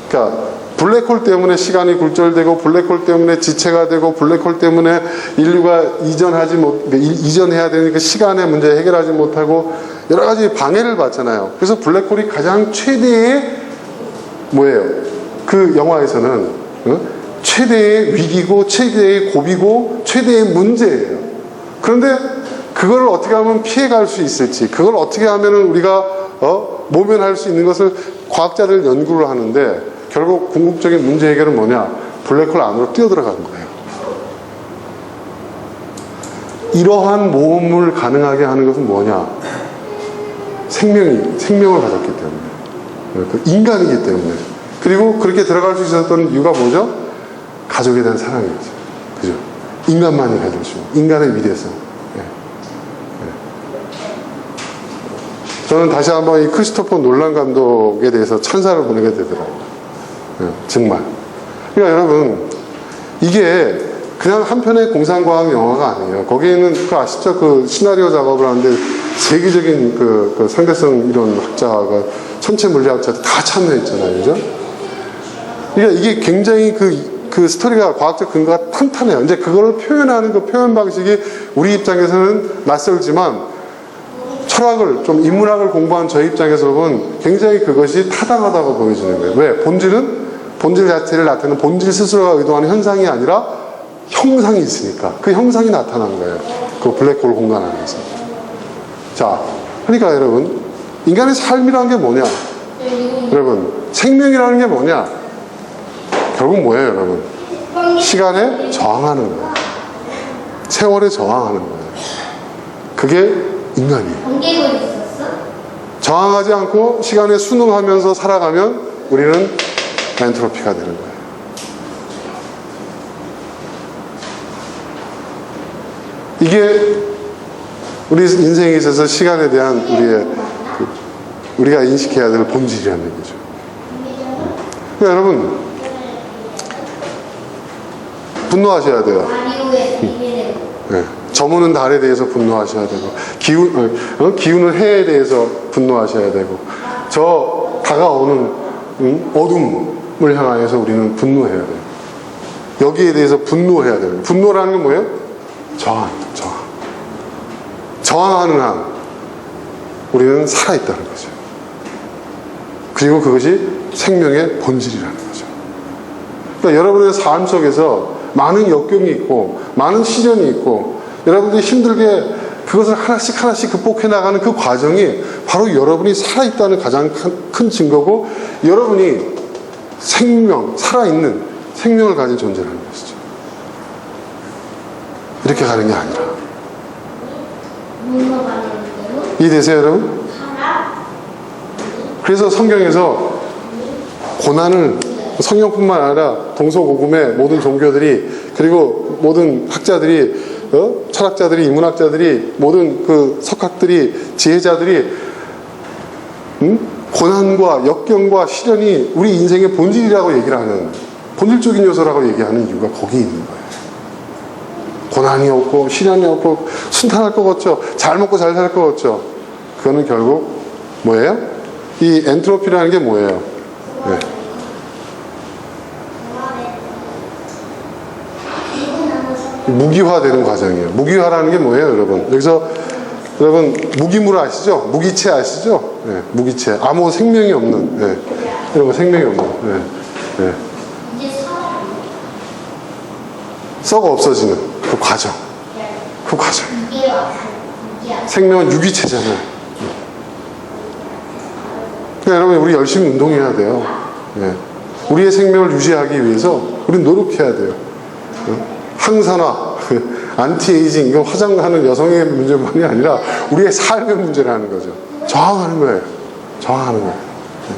그러니까 블랙홀 때문에 시간이 굴절되고 블랙홀 때문에 지체가 되고 블랙홀 때문에 인류가 이전해야 되는 그 시간의 문제 해결하지 못하고 여러 가지 방해를 받잖아요. 그래서 블랙홀이 가장 최대의 뭐예요? 그 영화에서는 최대의 위기고 최대의 고비고 최대의 문제예요. 그런데 그걸 어떻게 하면 피해갈 수 있을지, 그걸 어떻게 하면 우리가 모면할 수 있는 것을 과학자들 연구를 하는데 결국 궁극적인 문제 해결은 뭐냐? 블랙홀 안으로 뛰어들어가는 거예요. 이러한 모험을 가능하게 하는 것은 뭐냐? 생명을 가졌기 때문에. 인간이기 때문에. 그리고 그렇게 들어갈 수 있었던 이유가 뭐죠? 가족에 대한 사랑이죠. 그죠? 인간만이 가질 수 있는, 인간의 위대성. 저는 다시 한번 이 크리스토퍼 놀란 감독에 대해서 찬사를 보내게 되더라고요. 정말. 그러니까 여러분, 이게 그냥 한 편의 공상과학 영화가 아니에요. 거기에는 그 아시죠? 그 시나리오 작업을 하는데 세계적인 그 상대성 이론 학자가 천체 물리학자들 다 참여했잖아요. 그죠? 그러니까 이게 굉장히 그 스토리가 과학적 근거가 탄탄해요. 이제 그걸 표현하는 그 표현 방식이 우리 입장에서는 낯설지만 철학을 좀 인문학을 공부한 저희 입장에서 보면 굉장히 그것이 타당하다고 보여지는 거예요. 왜? 본질 자체를 나타내는 본질 스스로가 의도하는 현상이 아니라 형상이 있으니까 그 형상이 나타난 거예요. 그 블랙홀 공간 안에서. 자, 그러니까 여러분, 인간의 삶이라는 게 뭐냐? 여러분, 생명이라는 게 뭐냐? 결국 뭐예요, 여러분? 시간에 저항하는 거예요. 세월에 저항하는 거예요. 그게 인간이에요. 저항하지 않고 시간에 순응하면서 살아가면 우리는 엔트로피가 되는 거예요. 이게 우리 인생에 있어서 시간에 대한 우리가 인식해야 될 본질이라는 얘기죠. 그러니까 여러분, 분노하셔야 돼요. 네. 저무는 달에 대해서 분노하셔야 되고, 기우는 해에 대해서 분노하셔야 되고, 저 다가오는 어둠을 향하여서 우리는 분노해야 돼요. 여기에 대해서 분노해야 돼요. 분노라는 게 뭐예요? 저항하는 한 우리는 살아있다는 거죠. 그리고 그것이 생명의 본질이라는 거죠. 그러니까 여러분의 삶 속에서 많은 역경이 있고 많은 시련이 있고 여러분들이 힘들게 그것을 하나씩 극복해 나가는 그 과정이 바로 여러분이 살아있다는 가장 큰 증거고 여러분이 살아있는 생명을 가진 존재라는 것이죠. 이렇게 가는 게 아니라. 이해되세요, 여러분? 그래서 성경에서 고난을 성경뿐만 아니라 동서고금의 모든 종교들이 그리고 모든 학자들이 철학자들이 인문학자들이 모든 그 석학들이 지혜자들이 고난과 역경과 시련이 우리 인생의 본질이라고 얘기를 하는 본질적인 요소라고 얘기하는 이유가 거기 있는 거예요. 고난이 없고 시련이 없고 순탄할 것 같죠. 잘 먹고 잘 살 것 같죠. 그거는 결국 뭐예요? 이 엔트로피라는 게 뭐예요? 네. 무기화되는 과정이에요. 무기화라는 게 뭐예요, 여러분? 여기서 여러분 무기물 아시죠? 무기체 아시죠? 네, 무기체. 아무 생명이 없는. 네. 여러분 생명이 없는. 네. 네. 썩어 없어지는 그 과정. 그 과정. 생명은 유기체잖아요. 그러니까 여러분 우리 열심히 운동해야 돼요. 네. 우리의 생명을 유지하기 위해서 우리는 노력해야 돼요. 항산화, 안티에이징, 이거 화장하는 여성의 문제만이 아니라 우리의 삶의 문제라는 거죠. 저항하는 거예요. 저항하는 거예요. 네.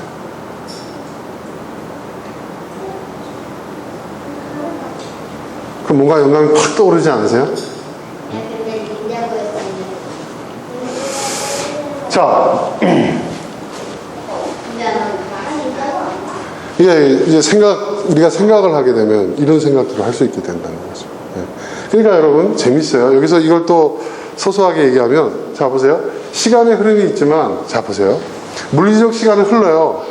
그럼 뭔가 영감이 팍 떠오르지 않으세요? 자, 이제 우리가 생각을 하게 되면 이런 생각들을 할 수 있게 된다는 거죠. 네. 그러니까 여러분, 재밌어요. 여기서 이걸 또 소소하게 얘기하면, 자, 보세요. 시간의 흐름이 있지만, 자, 보세요. 물리적 시간은 흘러요.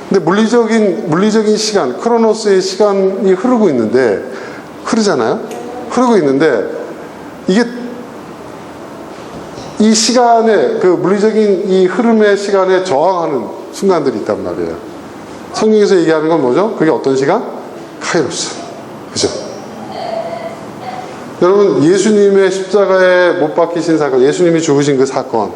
근데 물리적인 시간, 크로노스의 시간이 흐르고 있는데, 흐르잖아요? 흐르고 있는데, 이게 이 시간에, 그 물리적인 이 흐름의 시간에 저항하는 순간들이 있단 말이에요. 성경에서 얘기하는 건 뭐죠? 그게 어떤 시간? 카이로스. 그죠? 여러분, 예수님의 십자가에 못 박히신 사건, 예수님이 죽으신 그 사건,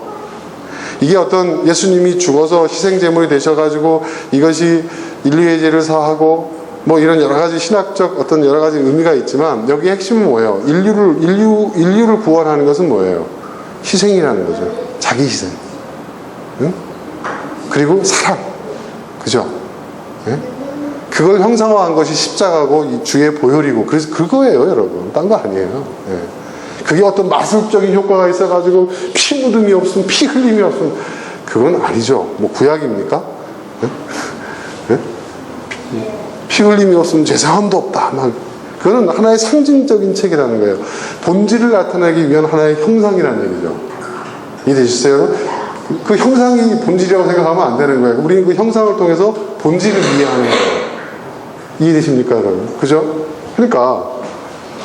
이게 어떤 예수님이 죽어서 희생제물이 되셔가지고 이것이 인류의 죄를 사하고 뭐 이런 여러 가지 신학적 어떤 여러 가지 의미가 있지만, 여기 핵심은 뭐예요? 인류를 구원하는 것은 뭐예요? 희생이라는 거죠. 자기 희생. 응? 그리고 사랑. 그죠? 네? 그걸 형상화한 것이 십자가고 이 주의 보혈이고, 그래서 그거예요, 여러분. 딴 거 아니에요. 네. 그게 어떤 마술적인 효과가 있어가지고 피 묻음이 없으면, 피 흘림이 없으면, 그건 아니죠. 뭐 구약입니까? 네? 네? 피 흘림이 없으면 죄사함도 없다. 막 그거는 하나의 상징적인 책이라는 거예요. 본질을 나타내기 위한 하나의 형상이라는 얘기죠. 이해되셨어요? 그 형상이 본질이라고 생각하면 안 되는 거예요. 우리는 그 형상을 통해서 본질을 이해하는 거예요. 이해되십니까, 여러분? 그죠? 그러니까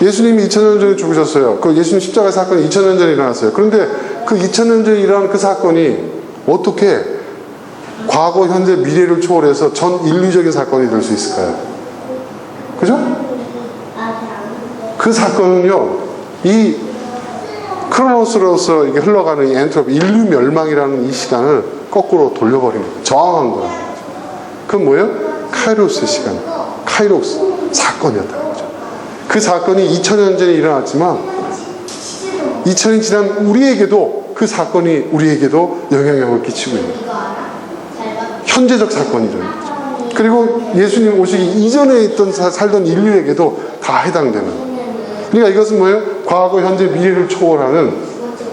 예수님이 2000년 전에 죽으셨어요. 그 예수님 십자가 사건이 2000년 전에 일어났어요. 그런데 그 2000년 전에 일어난 그 사건이 어떻게 과거, 현재, 미래를 초월해서 전 인류적인 사건이 될 수 있을까요? 그죠? 그 사건은요, 이 크로노스로서 이게 흘러가는 이 엔트로피, 인류 멸망이라는 이 시간을 거꾸로 돌려버린 거예요. 저항한 거예요. 그건 뭐예요? 카이로스의 시간, 카이로스 사건이었다는 거죠. 그 사건이 2000년 전에 일어났지만 2000년이 지난 우리에게도 그 사건이 우리에게도 영향력을 끼치고 있는 현재적 사건이라는 거죠. 그리고 예수님 오시기 이전에 있던 살던 인류에게도 다 해당되는 거예요. 그러니까 이것은 뭐예요? 과거, 현재, 미래를 초월하는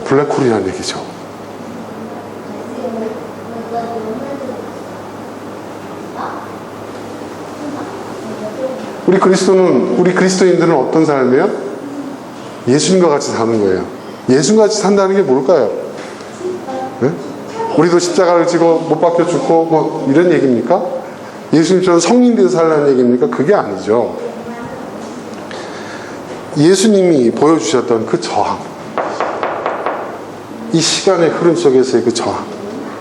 블랙홀이라는 얘기죠. 우리 그리스도인들은 어떤 삶이에요? 예수님과 같이 사는 거예요. 예수님과 같이 산다는 게 뭘까요? 네? 우리도 십자가를 지고 못 박혀 죽고 뭐 이런 얘기입니까? 예수님처럼 성인 돼서 살라는 얘기입니까? 그게 아니죠. 예수님이 보여주셨던 그 저항, 이 시간의 흐름 속에서의 그 저항,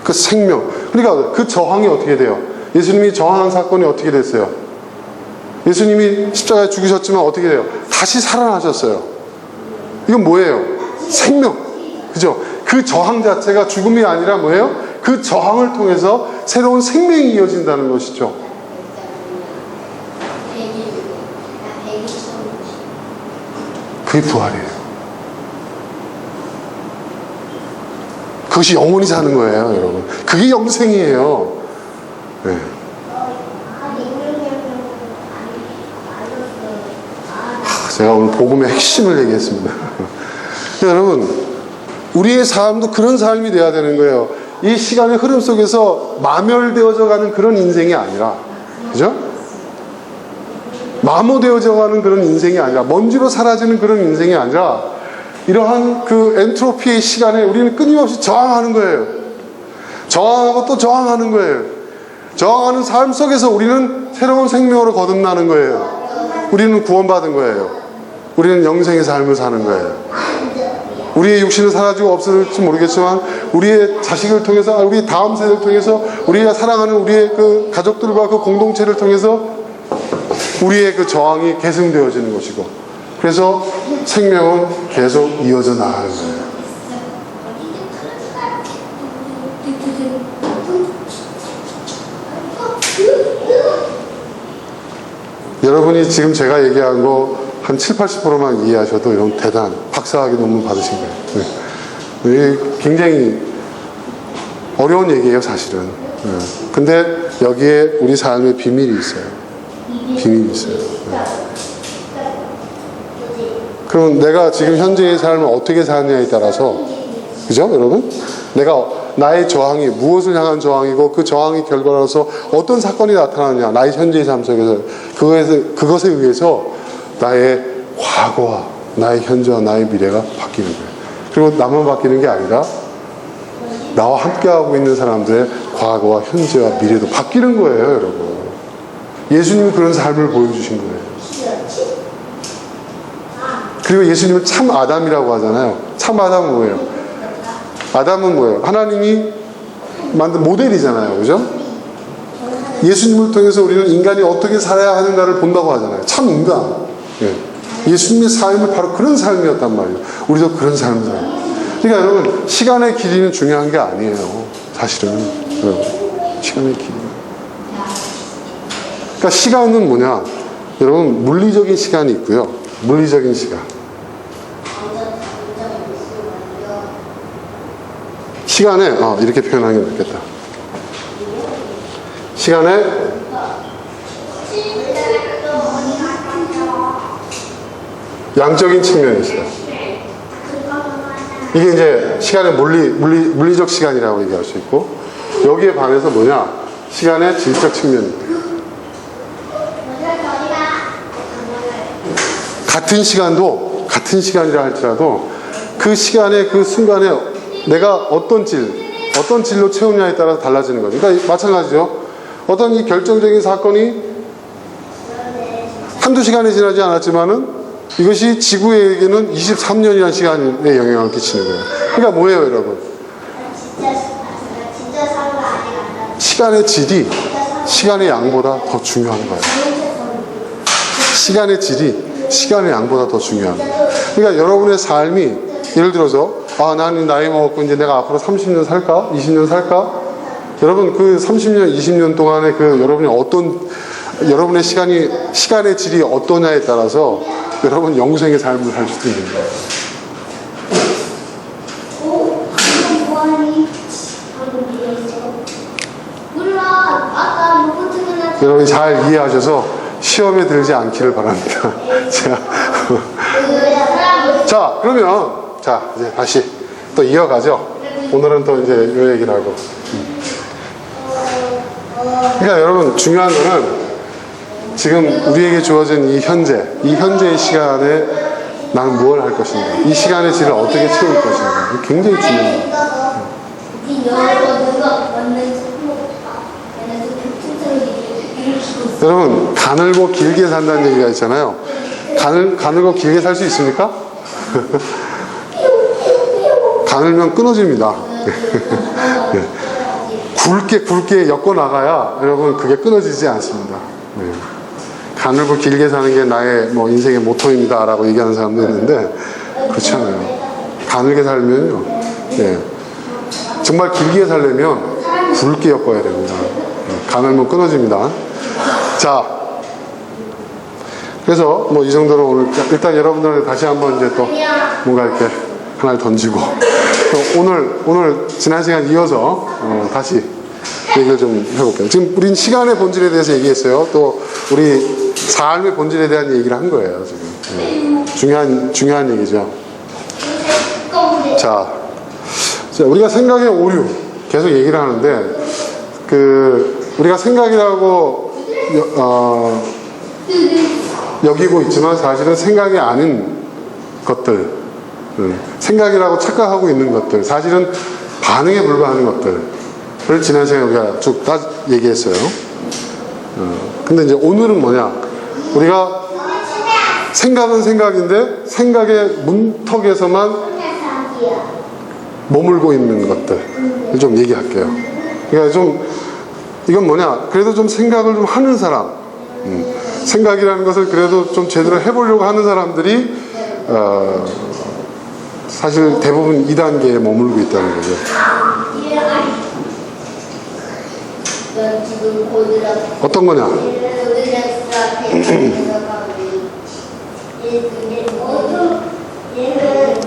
그 생명, 그러니까 그 저항이 어떻게 돼요? 예수님이 저항한 사건이 어떻게 됐어요? 예수님이 십자가에 죽으셨지만 어떻게 돼요? 다시 살아나셨어요. 이건 뭐예요? 생명. 그죠? 그 저항 자체가 죽음이 아니라 뭐예요? 그 저항을 통해서 새로운 생명이 이어진다는 것이죠. 그게 부활이에요. 그것이 영원히 사는 거예요, 여러분. 그게 영생이에요. 네. 제가 오늘 복음의 핵심을 얘기했습니다. 여러분, 우리의 삶도 그런 삶이 돼야 되는 거예요. 이 시간의 흐름 속에서 마멸되어져 가는 그런 인생이 아니라, 그죠? 마모되어져 가는 그런 인생이 아니라, 먼지로 사라지는 그런 인생이 아니라, 이러한 그 엔트로피의 시간에 우리는 끊임없이 저항하는 거예요. 저항하고 또 저항하는 거예요. 저항하는 삶 속에서 우리는 새로운 생명으로 거듭나는 거예요. 우리는 구원받은 거예요. 우리는 영생의 삶을 사는 거예요. 우리의 육신은 사라지고 없어질지 모르겠지만 우리의 자식을 통해서, 우리 다음 세대를 통해서, 우리가 사랑하는 우리의 그 가족들과 그 공동체를 통해서 우리의 그 저항이 계승되어지는 것이고, 그래서 생명은 계속 이어져 나가는 거예요. 여러분이 지금 제가 얘기한 거 한 7, 80%만 이해하셔도 이런 대단 박사학위 논문 받으신 거예요. 이게 굉장히 어려운 얘기예요, 사실은. 근데 여기에 우리 삶의 비밀이 있어요. 비밀이 있어요. 그럼 내가 지금 현재의 삶을 어떻게 사느냐에 따라서, 그죠, 여러분? 내가 나의 저항이 무엇을 향한 저항이고 그 저항의 결과로서 어떤 사건이 나타나느냐, 나의 현재의 삶 속에서 그것에 의해서 나의 과거와 나의 현재와 나의 미래가 바뀌는 거예요. 그리고 나만 바뀌는 게 아니라 나와 함께하고 있는 사람들의 과거와 현재와 미래도 바뀌는 거예요, 여러분. 예수님은 그런 삶을 보여주신 거예요. 그리고 예수님은 참 아담이라고 하잖아요. 참 아담은 뭐예요? 아담은 뭐예요? 하나님이 만든 모델이잖아요. 그죠? 예수님을 통해서 우리는 인간이 어떻게 살아야 하는가를 본다고 하잖아요. 참 인간. 예수님의 삶은 바로 그런 삶이었단 말이에요. 우리도 그런 삶을 살아요. 그러니까 여러분, 시간의 길이는 중요한 게 아니에요. 사실은. 여러분, 시간의 길이. 그러니까 시간은 뭐냐? 여러분, 물리적인 시간이 있고요. 물리적인 시간. 시간에, 이렇게 표현하는 게 낫겠다. 시간에 양적인 측면이 있어요. 이게 이제 시간의 물리적 시간이라고 얘기할 수 있고, 여기에 반해서 뭐냐? 시간의 질적 측면이. 같은 시간이라 할지라도 그 시간에 그 순간에 내가 어떤 질로 채우냐에 따라서 달라지는 거죠. 그러니까 마찬가지죠. 어떤 이 결정적인 사건이 한두 시간이 지나지 않았지만은 이것이 지구에게는 23년이라는 시간에 영향을 끼치는 거예요. 그러니까 뭐예요, 여러분? 시간의 질이 시간의 양보다 더 중요한 거예요. 시간의 질이 시간의 양보다 더 중요한 거예요. 그러니까 여러분의 삶이, 예를 들어서 나는 나이 먹었고 이제 내가 앞으로 30년 살까? 20년 살까? 여러분, 그 30년, 20년 동안에 여러분의 시간의 질이 어떠냐에 따라서 여러분 영생의 삶을 살 수도 있는 거예요. 여러분이 잘 이해하셔서 시험에 들지 않기를 바랍니다. 자, 그러면 이제 다시 또 이어가죠. 오늘은 또 이제 이 얘기를 하고. 그러니까 여러분, 중요한 거는 지금 우리에게 주어진 이 현재의 시간에 나는 무엇을 할 것인가, 이 시간의 질을 어떻게 채울 것인가, 이게 굉장히 중요합니다. 여러분, 가늘고 길게 산다는 얘기가 있잖아요. 가늘고 길게 살 수 있습니까? 가늘면 끊어집니다. 굵게 엮어 나가야 여러분 그게 끊어지지 않습니다. 가늘고 길게 사는 게 나의 인생의 모토입니다 라고 얘기하는 사람도 있는데 그렇지 않아요. 가늘게 살면요, 정말 길게 살려면 굵게 엮어야 됩니다. 가늘면 끊어집니다. 자, 그래서 이 정도로 오늘 일단 여러분들한테 다시 한번 이제 또 뭔가 이렇게 하나를 던지고, 또 오늘 지난 시간 이어서 다시 얘기를 좀 해볼게요. 지금 우린 시간의 본질에 대해서 얘기했어요. 또 우리 삶의 본질에 대한 얘기를 한 거예요, 지금. 중요한 얘기죠. 자, 우리가 생각의 오류 계속 얘기를 하는데, 우리가 생각이라고 여기고 있지만 사실은 생각이 아닌 것들, 생각이라고 착각하고 있는 것들, 사실은 반응에 불과한 것들을 지난 시간에 우리가 쭉 다 얘기했어요. 근데 이제 오늘은 뭐냐? 우리가 생각은 생각인데 생각의 문턱에서만 머물고 있는 것들을 좀 얘기할게요. 그러니까 이건 뭐냐? 그래도 좀 생각을 좀 하는 사람, 생각이라는 것을 그래도 좀 제대로 해보려고 하는 사람들이 사실 대부분 2단계에 머물고 있다는 거죠. 어떤 거냐?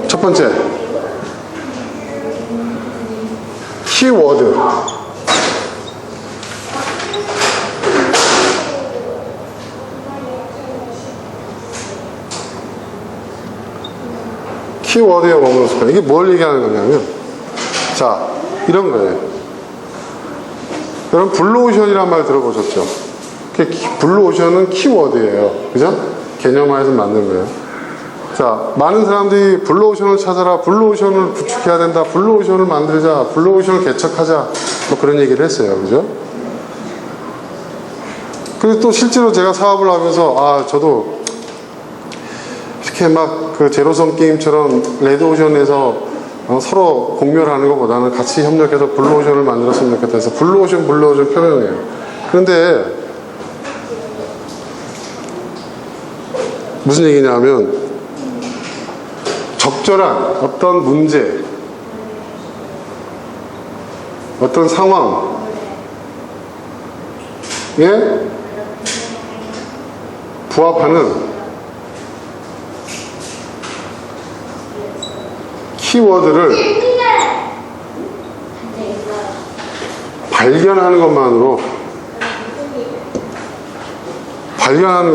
첫 번째, 키워드. 키워드에 머물렀을까? 이게 뭘 얘기하는 거냐면, 자, 이런 거예요. 여러분, 블루오션이라는 말 들어보셨죠? 블루오션은 키워드예요. 그죠? 개념화해서 만든 거예요. 자, 많은 사람들이 블루오션을 찾아라, 블루오션을 구축해야 된다, 블루오션을 만들자, 블루오션을 개척하자, 뭐 그런 얘기를 했어요. 그죠? 그리고 또 실제로 제가 사업을 하면서, 저도 이렇게 막 그 제로섬 게임처럼 레드오션에서 서로 공멸을 하는 것보다는 같이 협력해서 블루오션을 만들었으면 좋겠다 해서 블루오션 표명해요. 그런데 무슨 얘기냐면 적절한 어떤 문제, 어떤 상황에 부합하는 키워드를 발견하는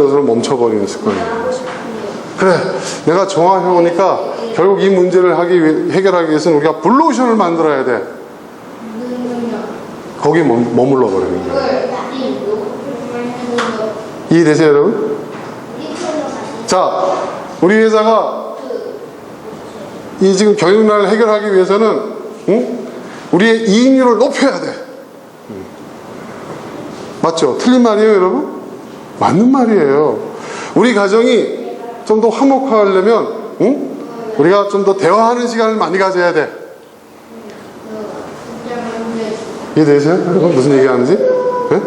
것으로 멈춰버리는 습관이에요. 그래, 내가 정화해보니까 결국 이 문제를 해결하기 위해서는 우리가 블루오션을 만들어야 돼. 거기에 머물러 버리는 거예요. 이해되세요, 여러분? 자, 우리 회사가 이 지금 경영난을 해결하기 위해서는 우리의 이익률을 높여야 돼. 맞죠? 틀린 말이에요, 여러분? 맞는 말이에요. 우리 가정이 좀 더 화목하려면 우리가 좀 더 대화하는 시간을 많이 가져야 돼. 이해되세요? 여러분 무슨 얘기하는지? 네?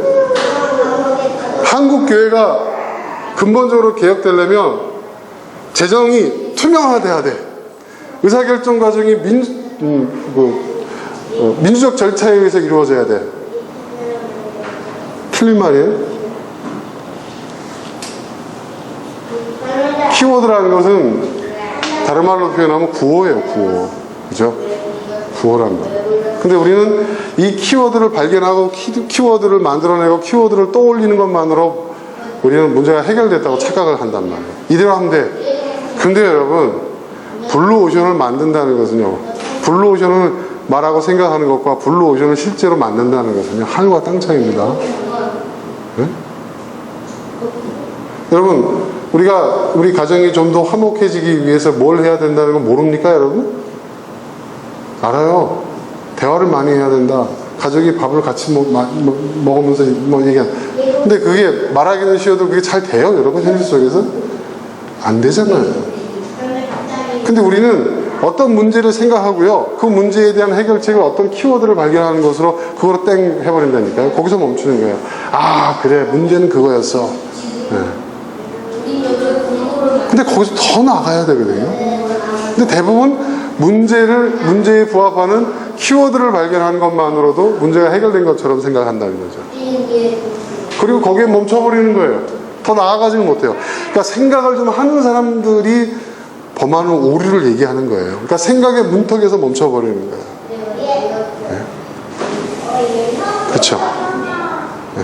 한국 교회가 근본적으로 개혁되려면 재정이 투명화돼야 돼. 의사결정 과정이 민주적 절차에 의해서 이루어져야 돼. 틀린 말이에요? 키워드라는 것은 다른 말로 표현하면 구호예요, 구호. 그죠? 구호란 말. 근데 우리는 이 키워드를 발견하고 키워드를 만들어내고 키워드를 떠올리는 것만으로 우리는 문제가 해결됐다고 착각을 한단 말이에요. 이대로 하면 돼. 근데 여러분, 블루오션을 만든다는 것은요, 블루오션을 말하고 생각하는 것과 블루오션을 실제로 만든다는 것은요, 하늘과 땅 차이입니다. 네? 여러분, 우리 가정이 좀 더 화목해지기 위해서 뭘 해야 된다는 거 모릅니까, 여러분? 알아요. 대화를 많이 해야 된다. 가족이 밥을 같이 먹으면서 얘기한. 근데 그게 말하기는 쉬워도 그게 잘 돼요, 여러분, 현실 속에서? 안 되잖아요. 근데 우리는 어떤 문제를 생각하고요, 그 문제에 대한 해결책을 어떤 키워드를 발견하는 것으로 그거로 땡 해버린다니까요. 거기서 멈추는 거예요. 그래, 문제는 그거였어. 네. 근데 거기서 더 나가야 되거든요. 근데 대부분 문제에 부합하는 키워드를 발견하는 것만으로도 문제가 해결된 것처럼 생각한다는 거죠. 그리고 거기에 멈춰버리는 거예요. 더 나아가지는 못해요. 그러니까 생각을 좀 하는 사람들이 범하는 오류를 얘기하는 거예요. 그러니까 생각의 문턱에서 멈춰버리는 거예요. 네. 그렇죠? 네.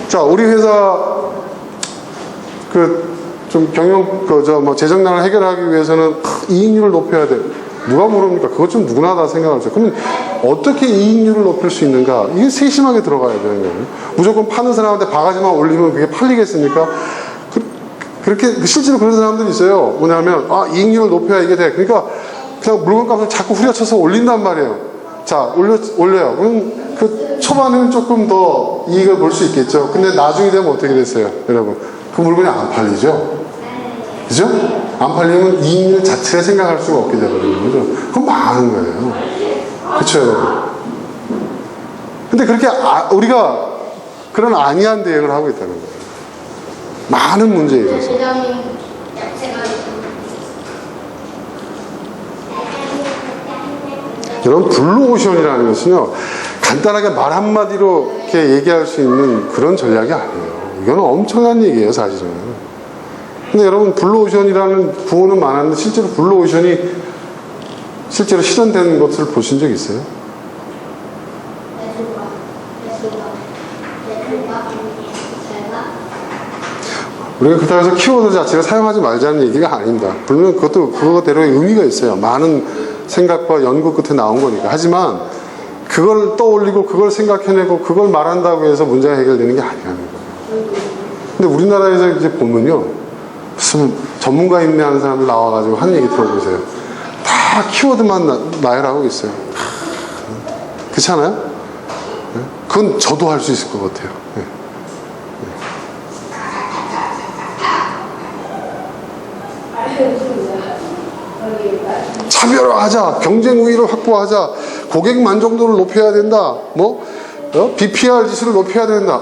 자, 우리 회사 좀 재정난을 해결하기 위해서는 이익률을 높여야 돼. 누가 모릅니까? 그것 좀 누구나 다 생각하죠. 그러면 어떻게 이익률을 높일 수 있는가? 이게 세심하게 들어가야 되는 거예요. 무조건 파는 사람한테 바가지만 올리면 그게 팔리겠습니까? 그렇게 실제로 그런 사람들이 있어요. 뭐냐면 이익률을 높여야 이게 돼. 그러니까 그냥 물건값을 자꾸 후려쳐서 올린단 말이에요. 자, 올려요. 그럼 그 초반에는 조금 더 이익을 볼 수 있겠죠. 근데 나중에 되면 어떻게 됐어요, 여러분? 그 물건이 안 팔리죠. 그죠? 안 팔리면 이익률 자체를 생각할 수가 없게 되거든요. 그죠? 그건 망하는 거예요. 그쵸, 여러분? 근데 그렇게 우리가 그런 안이한 대응을 하고 있다는 거예요. 많은 문제에 있어서. 여러분, 블루오션이라는 것은요, 간단하게 말 한마디로 이렇게 얘기할 수 있는 그런 전략이 아니에요. 이건 엄청난 얘기예요, 사실은. 근데 여러분 블루오션이라는 구호는 많았는데 실제로 블루오션이 실제로 실현되는 것을 보신 적 있어요? 우리가 그렇다고 해서 키워드 자체를 사용하지 말자는 얘기가 아닙니다. 물론 그것도 그거대로의 의미가 있어요. 많은 생각과 연구 끝에 나온 거니까. 하지만 그걸 떠올리고 그걸 생각해내고 그걸 말한다고 해서 문제가 해결되는 게 아니라는 거예요. 근데 우리나라에서 이제 보면요, 무슨 전문가 임명하는 사람들 나와가지고 하는 얘기 들어보세요. 다 키워드만 나열하고 있어요. 그렇지 않아요? 그건 저도 할 수 있을 것 같아요. 차별화하자, 경쟁 우위를 확보하자, 고객 만족도를 높여야 된다, 뭐 BPR 지수를 높여야 된다.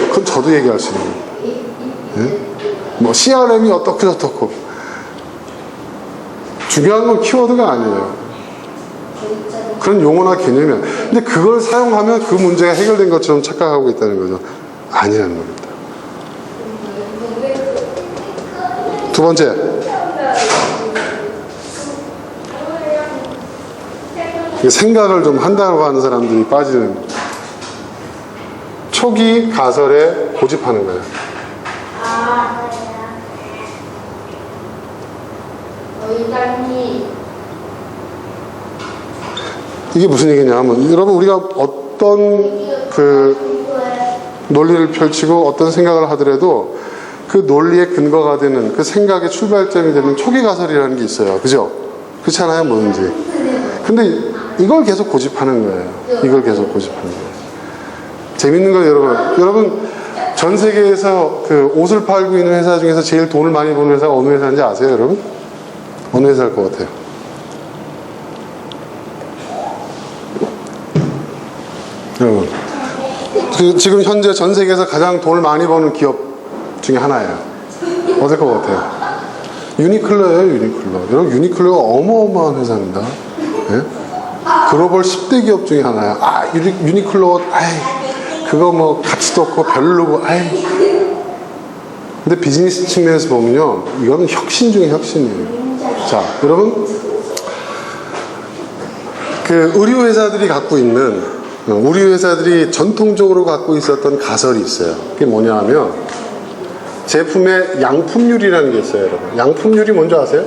그건 저도 얘기할 수 있는 거예요. 뭐 CRM이 어떻고 중요한 건 키워드가 아니에요. 그런 용어나 개념이야. 근데 그걸 사용하면 그 문제가 해결된 것처럼 착각하고 있다는 거죠. 아니라는 겁니다. 두 번째, 생각을 좀 한다고 하는 사람들이 빠지는 초기 가설에 고집하는 거예요. 이게 무슨 얘기냐 하면, 여러분 우리가 어떤 그 논리를 펼치고 어떤 생각을 하더라도 그 논리의 근거가 되는, 그 생각의 출발점이 되는 초기 가설이라는 게 있어요. 그죠? 그렇지 않아요? 뭐든지. 근데 이걸 계속 고집하는 거예요. 이걸 계속 고집하는 거예요. 재밌는 걸 여러분 전 세계에서 그 옷을 팔고 있는 회사 중에서 제일 돈을 많이 버는 회사가 어느 회사인지 아세요, 여러분? 어느 회사일 것 같아요? 여러분, 지금 현재 전 세계에서 가장 돈을 많이 버는 기업 중에 하나예요. 어떨 것 같아요? 유니클로예요, 유니클로. 여러분, 유니클로가 어마어마한 회사입니다. 네? 글로벌 10대 기업 중에 하나야. 유니클로, 그거 뭐 가치도 없고 별로고, 근데 비즈니스 측면에서 보면요, 이거는 혁신 중에 혁신이에요. 자, 여러분, 그 의류 회사들이 갖고 있는, 우리 회사들이 전통적으로 갖고 있었던 가설이 있어요. 그게 뭐냐 하면, 제품의 양품률이라는 게 있어요, 여러분. 양품률이 뭔지 아세요?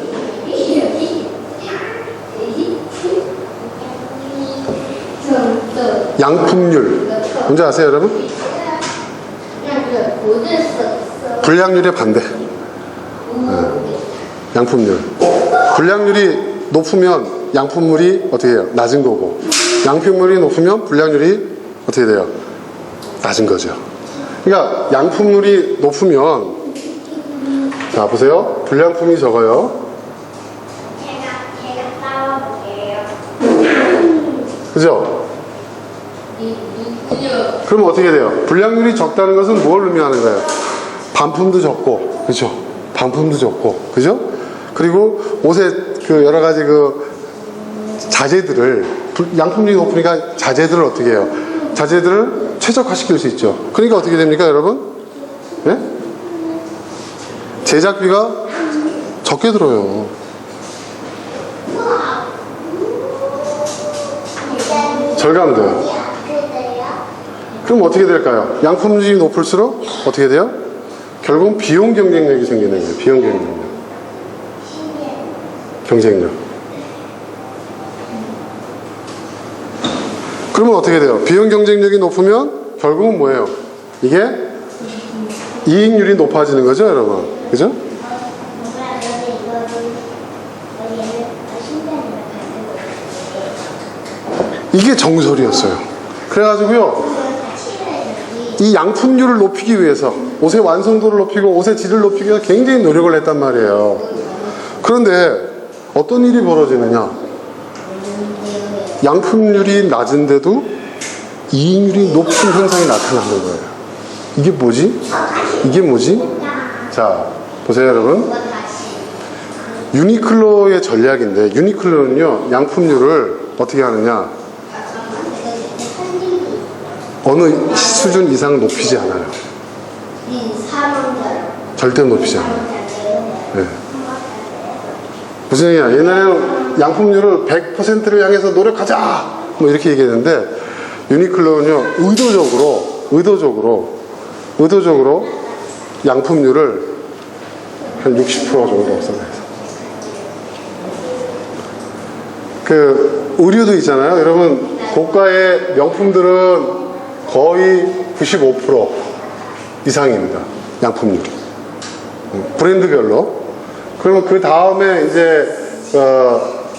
양품률. 뭔지 아세요, 여러분? 불량률의 반대. 양품률. 불량률이 높으면 양품률이 어떻게 해요? 낮은 거고, 양품률이 높으면 불량률이 어떻게 돼요? 낮은 거죠. 그러니까 양품률이 높으면, 자 보세요, 불량품이 적어요. 그죠? 그럼 어떻게 돼요? 불량률이 적다는 것은 뭘 의미하는 거예요? 반품도 적고, 그죠? 반품도 적고, 그죠? 그리고 옷에 그 여러 가지 그 자재들을, 양품률이 높으니까 자재들을 어떻게 해요? 자재들을 최적화시킬 수 있죠. 그러니까 어떻게 됩니까, 여러분? 네? 제작비가 적게 들어요. 절감돼요. 그럼 어떻게 될까요? 양품률이 높을수록 어떻게 돼요? 결국 비용 경쟁력이 생기는 거예요. 비용 경쟁력. 경쟁력. 그러면 어떻게 돼요? 비용 경쟁력이 높으면 결국은 뭐예요? 이게 이익률이 높아지는 거죠, 여러분. 그죠? 이게 정설이었어요. 그래가지고요, 이 양품률을 높이기 위해서, 옷의 완성도를 높이고 옷의 질을 높이기 위해서 굉장히 노력을 했단 말이에요. 그런데 어떤 일이 벌어지느냐? 양품률이 낮은데도 이익률이 높은 현상이 나타나는 거예요. 이게 뭐지? 이게 뭐지? 자, 보세요, 여러분. 유니클로의 전략인데, 유니클로는요, 양품률을 어떻게 하느냐? 어느 수준 이상 높이지 않아요. 절대 높이지 않아요. 네. 무슨 얘기야? 옛날에는 양품률을 100%를 향해서 노력하자! 뭐 이렇게 얘기했는데, 유니클로는요, 의도적으로 양품률을 한 60% 정도 없어요. 그 의류도 있잖아요. 여러분 고가의 명품들은 거의 95% 이상입니다. 양품률. 브랜드별로. 그러면 그 다음에 이제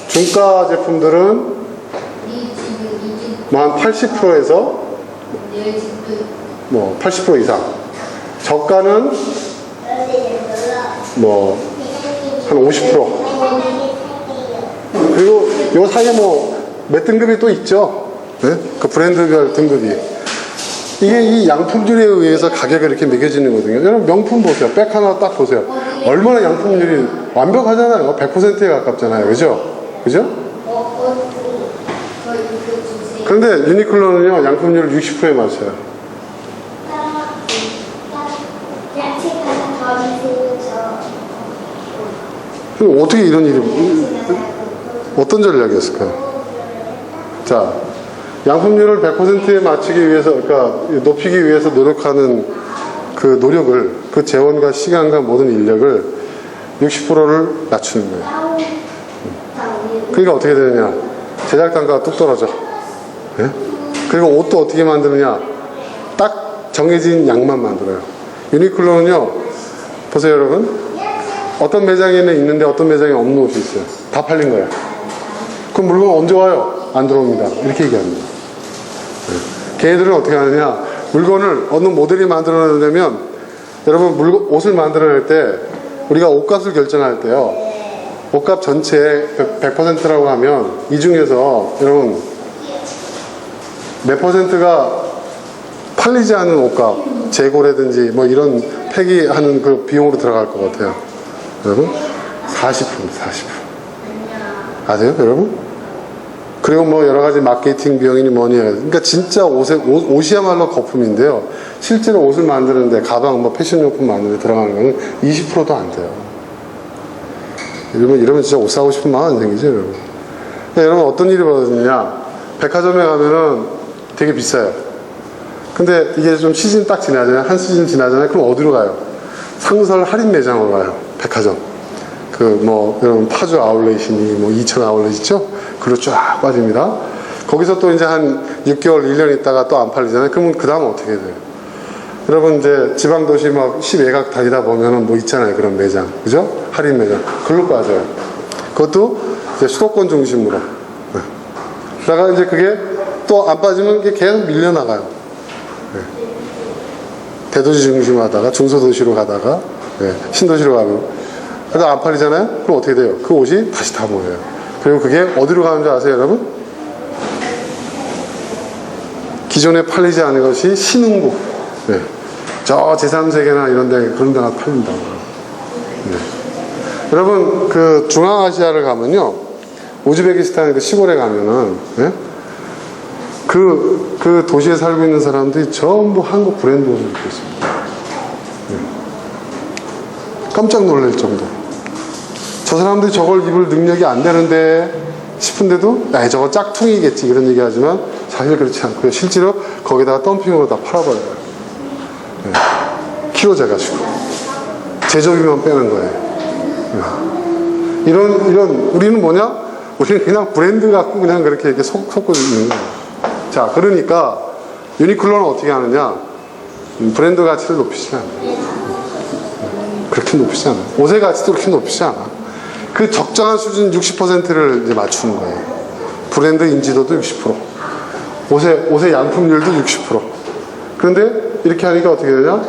중가 제품들은 뭐 한 80%에서 뭐 80% 이상. 저가는 뭐 한 50%. 그리고 요 사이에 뭐 몇 등급이 또 있죠. 네? 그 브랜드별 등급이. 이게 이 양품률에 의해서 가격이 이렇게 매겨지는 거거든요. 여러분 명품 보세요. 백 하나 딱 보세요. 얼마나 양품률이 완벽하잖아요. 100%에 가깝잖아요. 그죠? 그런데 유니클로는요, 양품률을 60%에 맞춰요. 그럼 어떻게 이런 일이, 어떤 전략이었을까요? 자, 양품률을 100%에 맞추기 위해서, 그러니까 높이기 위해서 노력하는 그 노력을, 그 재원과 시간과 모든 인력을 60%를 낮추는 거예요. 그러니까 어떻게 되느냐? 제작 단가가 뚝 떨어져. 네? 그리고 옷도 어떻게 만드느냐? 딱 정해진 양만 만들어요. 유니클로는요, 보세요 여러분. 어떤 매장에는 있는데 어떤 매장에 없는 옷이 있어요. 다 팔린 거예요. 그럼 물건 언제 와요? 안 들어옵니다. 이렇게 얘기합니다. 네. 걔네들은 어떻게 하느냐? 물건을 어느 모델이 만들어내려면, 여러분 옷을 만들어낼 때 우리가 옷값을 결정할 때요, 옷값 전체 100%라고 하면 이 중에서 여러분 몇 %가 팔리지 않은 옷값, 재고라든지 뭐 이런 폐기하는 그 비용으로 들어갈 것 같아요. 여러분 40%. 아세요 여러분? 그리고 뭐 여러 가지 마케팅 비용이니 뭐니 해가지고. 그러니까 진짜 옷이야말로 거품인데요. 실제로 옷을 만드는데, 가방, 뭐 패션용품 만드는데 들어가는 거는 20%도 안 돼요. 이러면 진짜 옷 사고 싶은 마음 안 생기죠, 여러분? 그러니까 여러분 어떤 일이 벌어지느냐? 백화점에 가면은 되게 비싸요. 근데 이게 좀 시즌 딱 지나잖아요. 한 시즌 지나잖아요. 그럼 어디로 가요? 상설 할인 매장으로 가요. 백화점. 여러분 파주 아울렛이니 뭐 이천 아울렛 있죠? 그로 쫙 빠집니다. 거기서 또 이제 한 6개월, 1년 있다가 또 안 팔리잖아요. 그러면 그 다음 어떻게 돼요? 여러분 이제 지방도시 막 시외곽 다니다 보면은 뭐 있잖아요. 그런 매장. 그죠? 할인 매장. 글로 빠져요. 그것도 이제 수도권 중심으로. 네. 그러다가 이제 그게 또 안 빠지면 이게 계속 밀려나가요. 네. 대도시 중심으로 하다가 중소도시로 가다가 네. 신도시로 가면. 그래서 안 팔리잖아요? 그럼 어떻게 돼요? 그 옷이 다시 다 모여요. 그리고 그게 어디로 가는 줄 아세요, 여러분? 기존에 팔리지 않은 것이 신흥국. 네. 저 제3세계나 이런 데, 그런 데가 팔린다고. 네. 여러분, 그 중앙아시아를 가면요. 우즈베키스탄 그 시골에 가면은, 네? 그 도시에 살고 있는 사람들이 전부 한국 브랜드 옷을 입고 있습니다. 네. 깜짝 놀랄 정도. 저 사람들이 저걸 입을 능력이 안 되는데 싶은데도 저거 짝퉁이겠지 이런 얘기 하지만 사실 그렇지 않고요. 실제로 거기다가 덤핑으로 다 팔아버려요. 네. 키로 재가지고 제조비만 빼는 거예요. 네. 이런 우리는 뭐냐? 우리는 그냥 브랜드 갖고 그냥 그렇게 이렇게 섞고 있는 거예요. 자, 그러니까 유니클로는 어떻게 하느냐? 브랜드 가치를 높이지 않아요. 그렇게 높이지 않아요. 옷의 가치도 그렇게 높이지 않아. 그 적정한 수준 60%를 이제 맞추는 거예요. 브랜드 인지도도 60%. 옷의 양품률도 60%. 그런데 이렇게 하니까 어떻게 되냐?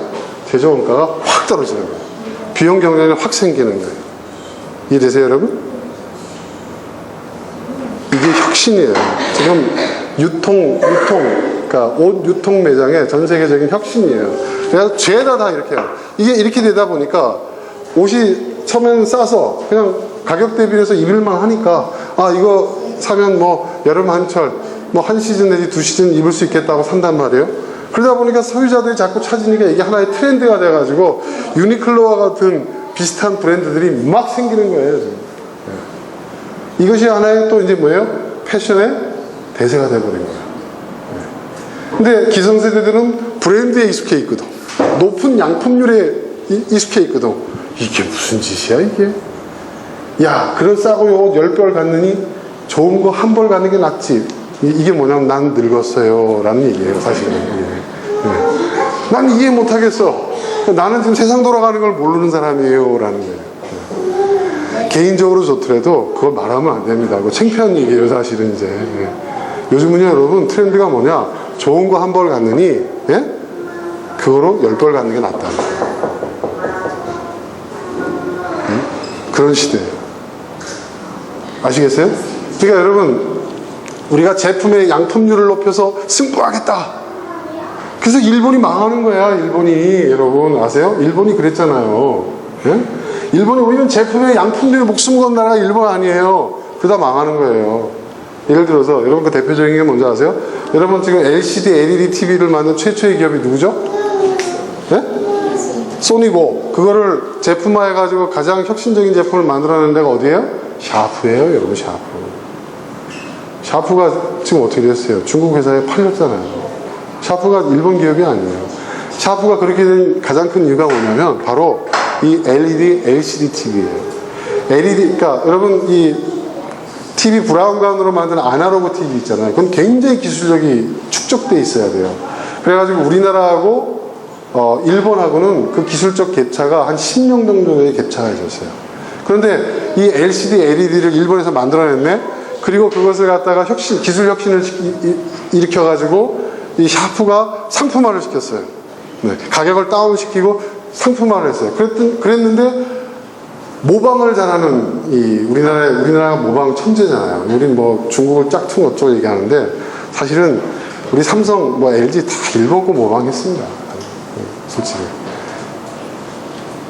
제조 원가가 확 떨어지는 거예요. 비용 경쟁이 확 생기는 거예요. 이해되세요, 여러분? 이게 혁신이에요. 지금 그러니까 옷 유통 매장의 전 세계적인 혁신이에요. 그래서 죄다 다 이렇게 해요. 이게 이렇게 되다 보니까 옷이 처음에는 싸서 그냥 가격 대비해서 입을만 하니까 이거 사면 뭐 여름 한철 뭐 한 시즌 내지 두 시즌 입을 수 있겠다고 산단 말이에요. 그러다 보니까 소유자들이 자꾸 찾으니까 이게 하나의 트렌드가 돼가지고 유니클로와 같은 비슷한 브랜드들이 막 생기는 거예요, 지금. 네. 이것이 하나의 또 이제 뭐예요? 패션의 대세가 돼버린 거예요. 네. 근데 기성세대들은 브랜드에 익숙해 있거든. 높은 양품률에 익숙해 있거든. 이게 무슨 짓이야, 이게? 야, 그런 싸고 요거 10벌 갖느니 좋은 거 한 벌 갖는 게 낫지. 이게 뭐냐면 난 늙었어요. 라는 얘기예요, 사실은. 네. 난 이해 못 하겠어. 나는 지금 세상 돌아가는 걸 모르는 사람이에요. 라는 거예요. 네. 개인적으로 좋더라도 그걸 말하면 안 됩니다. 그거 창피한 얘기예요, 사실은 이제. 네. 요즘은요, 여러분, 트렌드가 뭐냐? 좋은 거 한 벌 갖느니, 예? 그거로 10벌 갖는 게 낫다. 그런 시대예요. 아시겠어요? 그러니까 여러분, 우리가 제품의 양품률을 높여서 승부하겠다. 그래서 일본이 망하는 거야, 일본이. 여러분 아세요? 일본이 그랬잖아요. 예? 일본이 우리는 제품의 양품률에 목숨 건 나라가 일본 아니에요. 그러다 망하는 거예요. 예를 들어서 여러분 그 대표적인 게 뭔지 아세요? 여러분 지금 LCD, LED TV를 만든 최초의 기업이 누구죠? 예? 소니고. 그거를 제품화해가지고 가장 혁신적인 제품을 만들어낸 데가 어디예요? 샤프예요, 여러분. 샤프가 지금 어떻게 됐어요? 중국 회사에 팔렸잖아요. 샤프가 일본 기업이 아니에요. 샤프가 그렇게 된 가장 큰 이유가 뭐냐면 바로 이 LED, LCD TV예요. LED, 그러니까 여러분 이 TV 브라운관으로 만든 아날로그 TV 있잖아요. 그건 굉장히 기술력이 축적돼 있어야 돼요. 그래가지고 우리나라하고 일본하고는 그 기술적 갭차가 한 10년 정도의 갭차가 있었어요. 그런데 이 LCD, LED를 일본에서 만들어냈네? 그리고 그것을 갖다가 기술 혁신을 일으켜가지고 이 샤프가 상품화를 시켰어요. 네. 가격을 다운시키고 상품화를 했어요. 그랬는데 모방을 잘하는 우리나라가 모방 천재잖아요. 우린 뭐 중국을 짝퉁 어쩌고 얘기하는데 사실은 우리 삼성, 뭐 LG 다 일본 거 모방했습니다. 솔직히.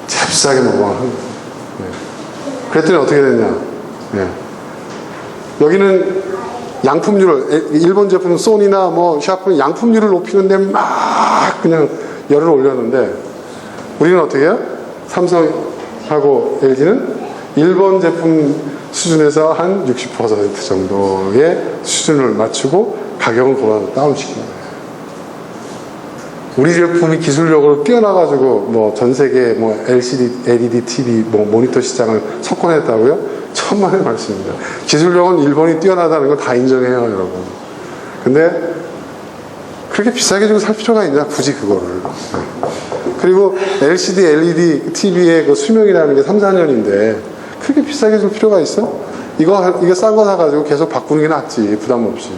잽싸게 모방한 거예요. 네. 그랬더니 어떻게 됐냐. 네. 여기는 양품률을, 일본 제품 소니나 뭐 샤프는 양품률을 높이는데 막 그냥 열을 올렸는데 우리는 어떻게 해요? 삼성하고 LG는 일본 제품 수준에서 한 60% 정도의 수준을 맞추고 가격은 그만 다운시킨 거예요. 우리 제품이 기술력으로 뛰어나가지고 뭐 전 세계 뭐 LCD, LED TV, 뭐 모니터 시장을 석권했다고요? 천만의 말씀입니다. 기술력은 일본이 뛰어나다는 거 다 인정해요, 여러분. 근데 그렇게 비싸게 주고 살 필요가 있냐, 굳이 그거를. 그리고 LCD, LED TV의 그 수명이라는 게 3, 4년인데 그렇게 비싸게 줄 필요가 있어? 이거 싼 거 사가지고 계속 바꾸는 게 낫지, 부담 없이.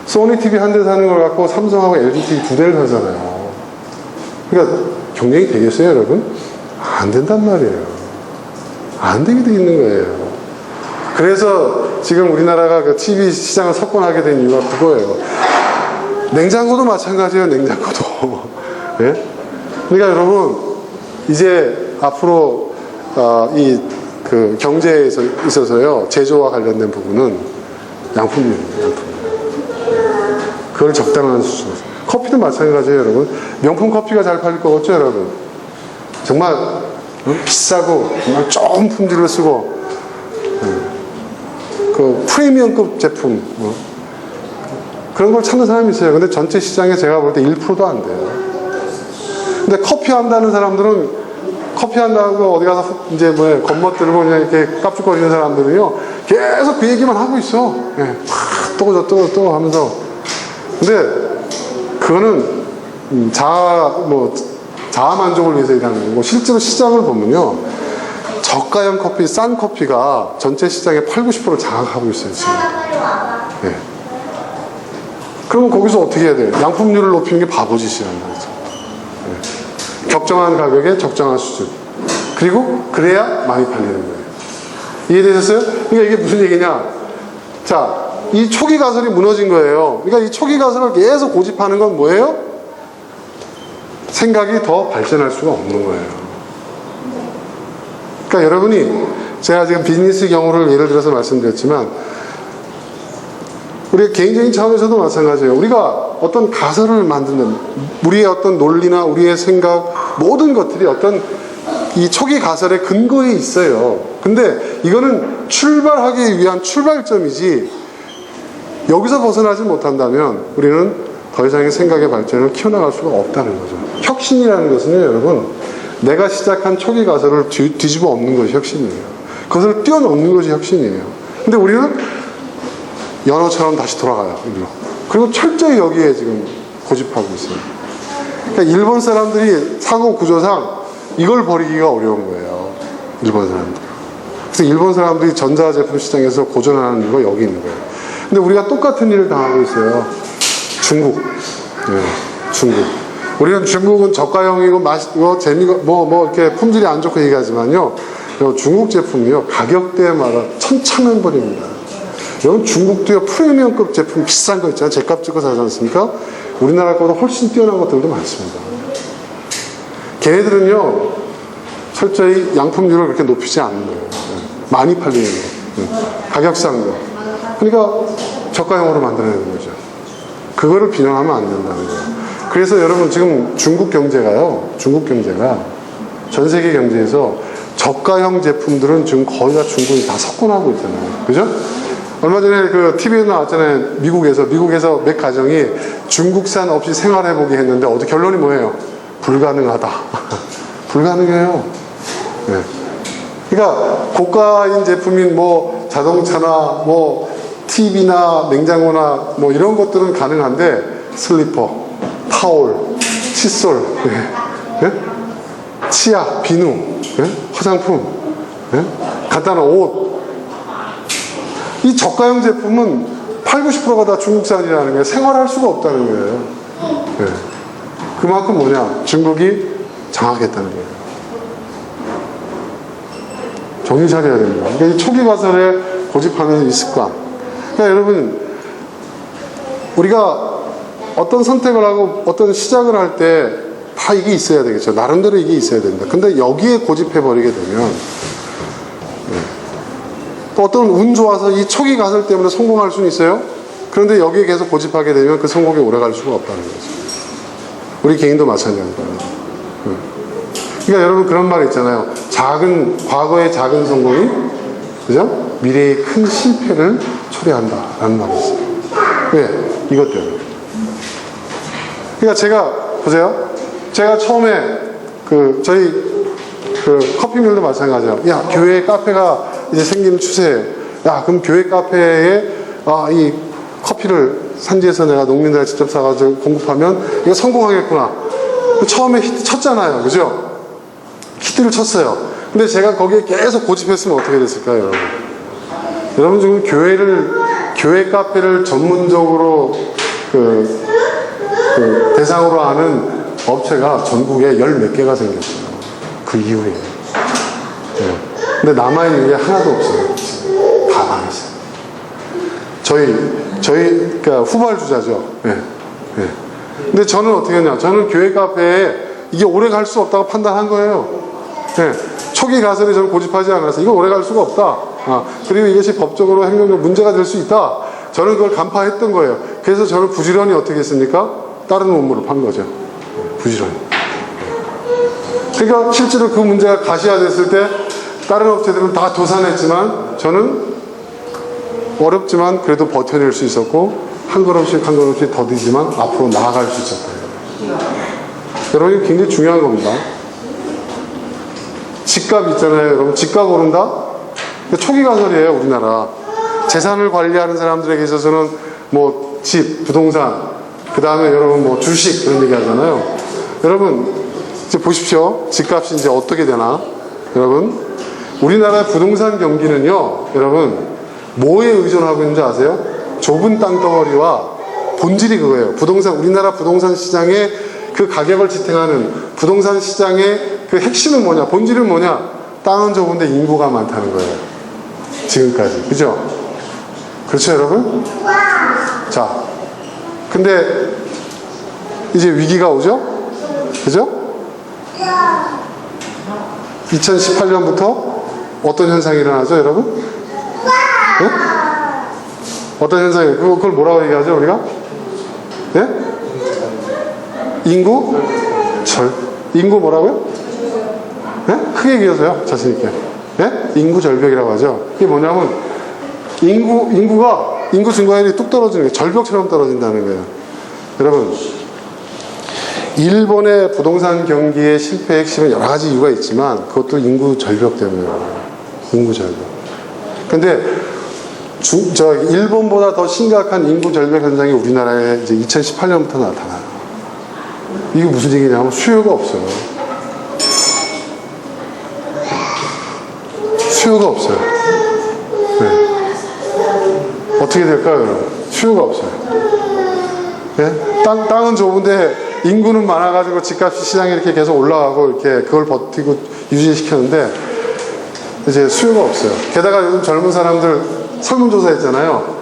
소니 TV 한 대 사는 걸 갖고 삼성하고 LG TV 2대를 사잖아요. 그러니까 경쟁이 되겠어요, 여러분? 안 된단 말이에요. 안 되게 돼 있는 거예요. 그래서 지금 우리나라가 그 TV 시장을 석권하게 된 이유가 그거예요. 냉장고도 마찬가지예요, 냉장고도. 네? 그러니까 여러분, 이제 앞으로, 그 경제에 있어서요, 제조와 관련된 부분은 양품입니다, 양품. 그걸 적당한 수준에서. 커피도 마찬가지예요, 여러분. 명품 커피가 잘 팔릴 거겠죠, 여러분? 정말 비싸고, 정말 좋은 품질을 쓰고, 그 프리미엄급 제품 그런 걸 찾는 사람이 있어요. 근데 전체 시장에 제가 볼 때 1%도 안 돼요. 근데 커피 한다는 사람들은 커피 한다고 어디 가서 이제 뭐 겉멋 들고 그냥 이렇게 깝죽거리는 사람들은요 계속 그 얘기만 하고 있어. 예. 또 하면서. 근데 그거는 자아 만족을 위해서 일하는 거고 실제로 시장을 보면요. 저가형 커피, 싼 커피가 전체 시장의 80-90% 장악하고 있어요, 지금. 네. 그러면 거기서 어떻게 해야 돼요? 양품률을 높이는 게 바보짓이란 말이죠. 네. 적정한 가격에 적정한 수준. 그리고 그래야 많이 팔리는 거예요. 이해되셨어요? 그러니까 이게 무슨 얘기냐? 자, 이 초기 가설이 무너진 거예요. 그러니까 이 초기 가설을 계속 고집하는 건 뭐예요? 생각이 더 발전할 수가 없는 거예요. 그러니까 여러분이 제가 지금 비즈니스 경우를 예를 들어서 말씀드렸지만 우리가 개인적인 차원에서도 마찬가지예요. 우리가 어떤 가설을 만드는 우리의 어떤 논리나 우리의 생각 모든 것들이 어떤 이 초기 가설의 근거에 있어요. 근데 이거는 출발하기 위한 출발점이지, 여기서 벗어나지 못한다면 우리는 더 이상의 생각의 발전을 키워나갈 수가 없다는 거죠. 혁신이라는 것은요, 여러분, 내가 시작한 초기 가설을 뒤집어 엎는 것이 혁신이에요. 그것을 뛰어넘는 것이 혁신이에요. 근데 우리는 연어처럼 다시 돌아가요. 그리고 철저히 여기에 지금 고집하고 있어요. 그러니까 일본 사람들이 사고 구조상 이걸 버리기가 어려운 거예요. 일본 사람들. 그래서 일본 사람들이 전자제품 시장에서 고전하는 이유가 여기 있는 거예요. 근데 우리가 똑같은 일을 당하고 있어요. 중국. 네, 중국. 우리는 중국은 저가형이고 맛있고 재미가 이렇게 품질이 안 좋고 얘기하지만요. 중국 제품이요. 가격대마다 천차만별입니다. 여러분, 중국도요, 프리미엄급 제품 비싼 거 있잖아요. 제값 주고 사지 않습니까? 우리나라 거보다 훨씬 뛰어난 것들도 많습니다. 걔네들은요, 철저히 양품률을 그렇게 높이지 않는 거예요. 많이 팔리는 거. 가격상도. 그러니까 저가형으로 만들어내는 거죠. 그거를 비난하면 안 된다는 거예요. 그래서 여러분, 지금 중국 경제가 전 세계 경제에서 저가형 제품들은 지금 거의 다 중국이 다 석권하고 있잖아요. 그죠? 얼마 전에 그 TV에 나왔잖아요. 미국에서 몇 가정이 중국산 없이 생활해보기 했는데, 어디 결론이 뭐예요? 불가능하다. 불가능해요. 네. 그러니까 고가인 제품인 뭐 자동차나 뭐 TV나 냉장고나 뭐 이런 것들은 가능한데, 슬리퍼, 타올, 칫솔, 네? 네? 치약, 비누, 네? 화장품, 네? 간단한 옷, 이 저가형 제품은 80~90%가 다 중국산이라는 거예요. 생활할 수가 없다는 거예요. 네. 그만큼 뭐냐? 중국이 장악했다는 거예요. 정신 차려야 됩니다. 그러니까 이 초기 가설에 고집하는 이 습관. 그러니까 여러분, 우리가 어떤 선택을 하고 어떤 시작을 할 때 다 이게 있어야 되겠죠. 나름대로 이게 있어야 됩니다. 근데 여기에 고집해버리게 되면, 또 어떤 운 좋아서 이 초기 가설 때문에 성공할 수는 있어요. 그런데 여기에 계속 고집하게 되면 그 성공이 오래 갈 수가 없다는 거죠. 우리 개인도 마찬가지입니다. 그러니까 여러분, 그런 말 있잖아요. 과거의 작은 성공이, 그죠? 미래의 큰 실패를 초래한다라는 말이 있어요. 왜? 이것 때문에. 그러니까 보세요. 제가 처음에 저희 커피밀도 마찬가지예요. 야, 교회에 카페가 이제 생기는 추세에, 야, 그럼 교회 카페에 이 커피를 산지에서 내가 농민들한테 직접 사가지고 공급하면 이거 성공하겠구나. 처음에 히트 쳤잖아요. 그죠? 히트를 쳤어요. 근데 제가 거기에 계속 고집했으면 어떻게 됐을까요, 여러분? 여러분, 지금 교회 카페를 전문적으로 대상으로 하는 업체가 전국에 10몇 개가 생겼어요. 그 이후에. 네. 근데 남아있는 게 하나도 없어요. 다 망했어요. 그러니까 후발주자죠. 네. 네. 근데 저는 어떻게 했냐. 저는 교회 카페에 이게 오래 갈 수 없다고 판단한 거예요. 네. 초기 가설에 저는 고집하지 않아서 이거 오래 갈 수가 없다. 그리고 이것이 법적으로 행정적으로 문제가 될 수 있다. 저는 그걸 간파했던 거예요. 그래서 저는 부지런히 어떻게 했습니까? 다른 업무를 판 거죠. 부지런히. 그러니까 실제로 그 문제가 가시화됐을 때 다른 업체들은 다 도산했지만 저는 어렵지만 그래도 버텨낼 수 있었고, 한 걸음씩 더디지만 앞으로 나아갈 수 있었다. 여러분, 이게 굉장히 중요한 겁니다. 집값 있잖아요. 여러분, 집값 오른다? 초기 가설이에요. 우리나라 재산을 관리하는 사람들에게 있어서는 뭐 집, 부동산, 그 다음에 여러분 뭐 주식, 그런 얘기 하잖아요. 여러분, 이제 보십시오. 집값이 이제 어떻게 되나? 여러분, 우리나라의 부동산 경기는요, 여러분, 뭐에 의존하고 있는지 아세요? 좁은 땅덩어리와 본질이 그거예요. 우리나라 부동산 시장의 그 가격을 지탱하는 부동산 시장의 그 핵심은 뭐냐? 본질은 뭐냐? 땅은 좁은데 인구가 많다는 거예요. 지금까지. 그죠? 그렇죠, 여러분? 자, 근데 이제 위기가 오죠? 그죠? 2018년부터 어떤 현상이 일어나죠, 여러분? 네? 어떤 현상이, 그걸 뭐라고 얘기하죠, 우리가? 네? 인구 뭐라고요? 크게 기어서요, 자신있게. 인구 절벽이라고 하죠. 이게 뭐냐면, 인구 증가율이 뚝 떨어지는 거예요. 절벽처럼 떨어진다는 거예요. 여러분, 일본의 부동산 경기의 실패의 핵심은 여러 가지 이유가 있지만, 그것도 인구 절벽 때문이에요. 인구 절벽. 근데, 일본보다 더 심각한 인구 절벽 현상이 우리나라에 이제 2018년부터 나타나요. 이게 무슨 얘기냐면 수요가 없어요. 수요가 없어요. 네. 어떻게 될까요, 여러분? 수요가 없어요. 네? 땅은 좋은데 인구는 많아가지고 집값 시장이 이렇게 계속 올라가고 이렇게 그걸 버티고 유지시켰는데 이제 수요가 없어요. 게다가 요즘 젊은 사람들 설문조사 했잖아요.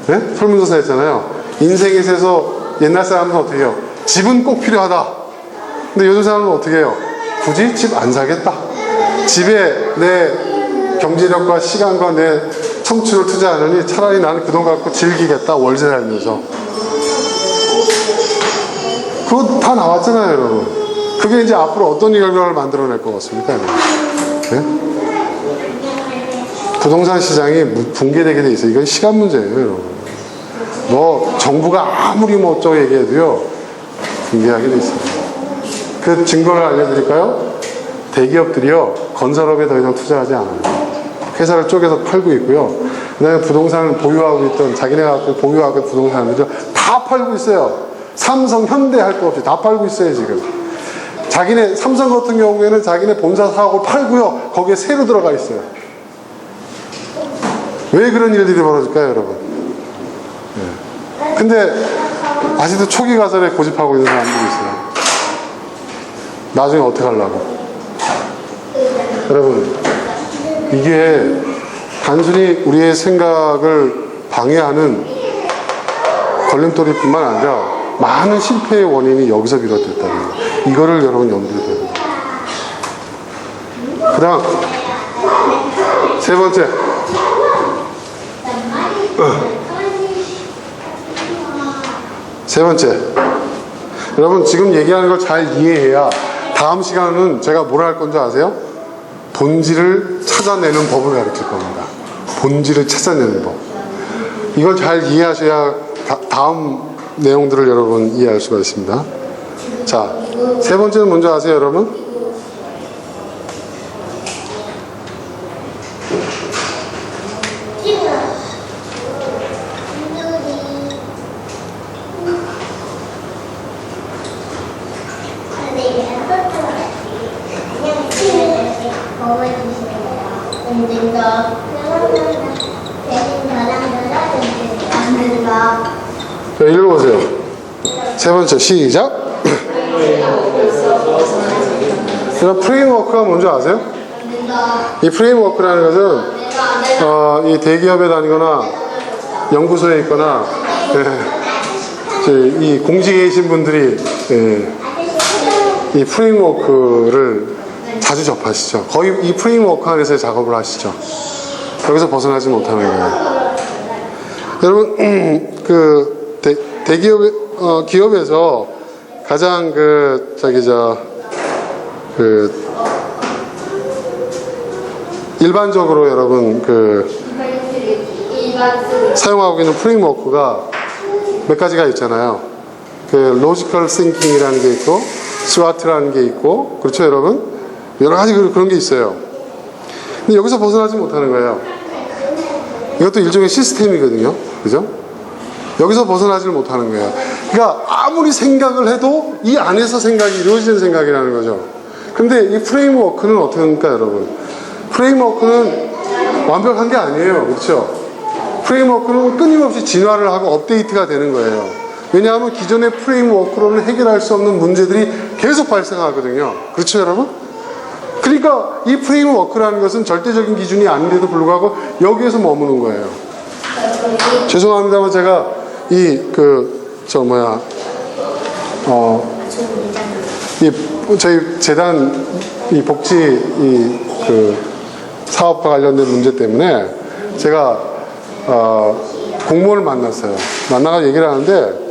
네? 설문조사 했잖아요. 인생에 있어서 옛날 사람은 어떻게 해요? 집은 꼭 필요하다. 근데 요즘 사람은 어떻게 해요? 굳이 집 안 사겠다. 집에 내 경제력과 시간과 내 청춘을 투자하느니 차라리 나는 그 돈 갖고 즐기겠다. 월세 살면서. 그거 다 나왔잖아요, 여러분. 그게 이제 앞으로 어떤 결과를 만들어낼 것 같습니까? 네? 부동산 시장이 붕괴되게 돼 있어요. 이건 시간 문제예요, 여러분. 뭐 정부가 아무리 뭐 어쩌고 얘기해도요, 붕괴하게 돼 있어요. 그 증거를 알려드릴까요? 대기업들이요, 건설업에 더 이상 투자하지 않아요. 회사를 쪼개서 팔고 있고요. 그 다음에 부동산을 보유하고 있던, 자기네가 보유하고 있던 부동산들도 다 팔고 있어요. 삼성, 현대 할 거 없이 다 팔고 있어요, 지금. 삼성 같은 경우에는 자기네 본사 사업을 팔고요, 거기에 새로 들어가 있어요. 왜 그런 일들이 벌어질까요, 여러분? 네. 근데 아직도 초기 가설에 고집하고 있는 사람들이 있어요. 나중에 어떻게 하려고? 여러분, 이게 단순히 우리의 생각을 방해하는 걸림돌이 뿐만 아니라 많은 실패의 원인이 여기서 비롯됐다는 거예요. 이거를 여러분 염두에 둬야 돼요. 그 다음, 세 번째. 세 번째. 여러분, 지금 얘기하는 걸 잘 이해해야 다음 시간은 제가 뭘 할 건지 아세요? 본질을 찾아내는 법을 가르칠 겁니다. 본질을 찾아내는 법. 이걸 잘 이해하셔야 다음 내용들을 여러분 이해할 수가 있습니다. 자, 세 번째는 뭔지 아세요, 여러분? 자, 읽어보세요. 세 번째, 시작. 그럼 프레임워크가 뭔지 아세요? 이 프레임워크라는 것은 이 대기업에 다니거나 연구소에 있거나 이 공직에 계신 분들이 이 프레임워크를 자주 접하시죠. 거의 이 프레임워크 안에서 작업을 하시죠. 여기서 벗어나지 못하는 거예요. 여러분, 대기업, 기업에서 가장 일반적으로 여러분, 사용하고 있는 프레임워크가 몇 가지가 있잖아요. 로지컬 싱킹이라는 게 있고, 스와트라는 게 있고, 그렇죠, 여러분? 여러 가지 그런 게 있어요. 근데 여기서 벗어나지 못하는 거예요. 이것도 일종의 시스템이거든요. 그죠? 여기서 벗어나지를 못하는 거예요. 그러니까 아무리 생각을 해도 이 안에서 생각이 이루어지는 생각이라는 거죠. 근데 이 프레임워크는 어떻게 합니까, 여러분? 프레임워크는 완벽한 게 아니에요. 그렇죠? 프레임워크는 끊임없이 진화를 하고 업데이트가 되는 거예요. 왜냐하면 기존의 프레임워크로는 해결할 수 없는 문제들이 계속 발생하거든요. 그렇죠, 여러분? 그러니까 이 프레임워크라는 것은 절대적인 기준이 아닌데도 불구하고 여기에서 머무는 거예요. 죄송합니다만 제가 저희 재단 복지 사업과 관련된 문제 때문에 제가 공무원을 만났어요. 만나서 얘기를 하는데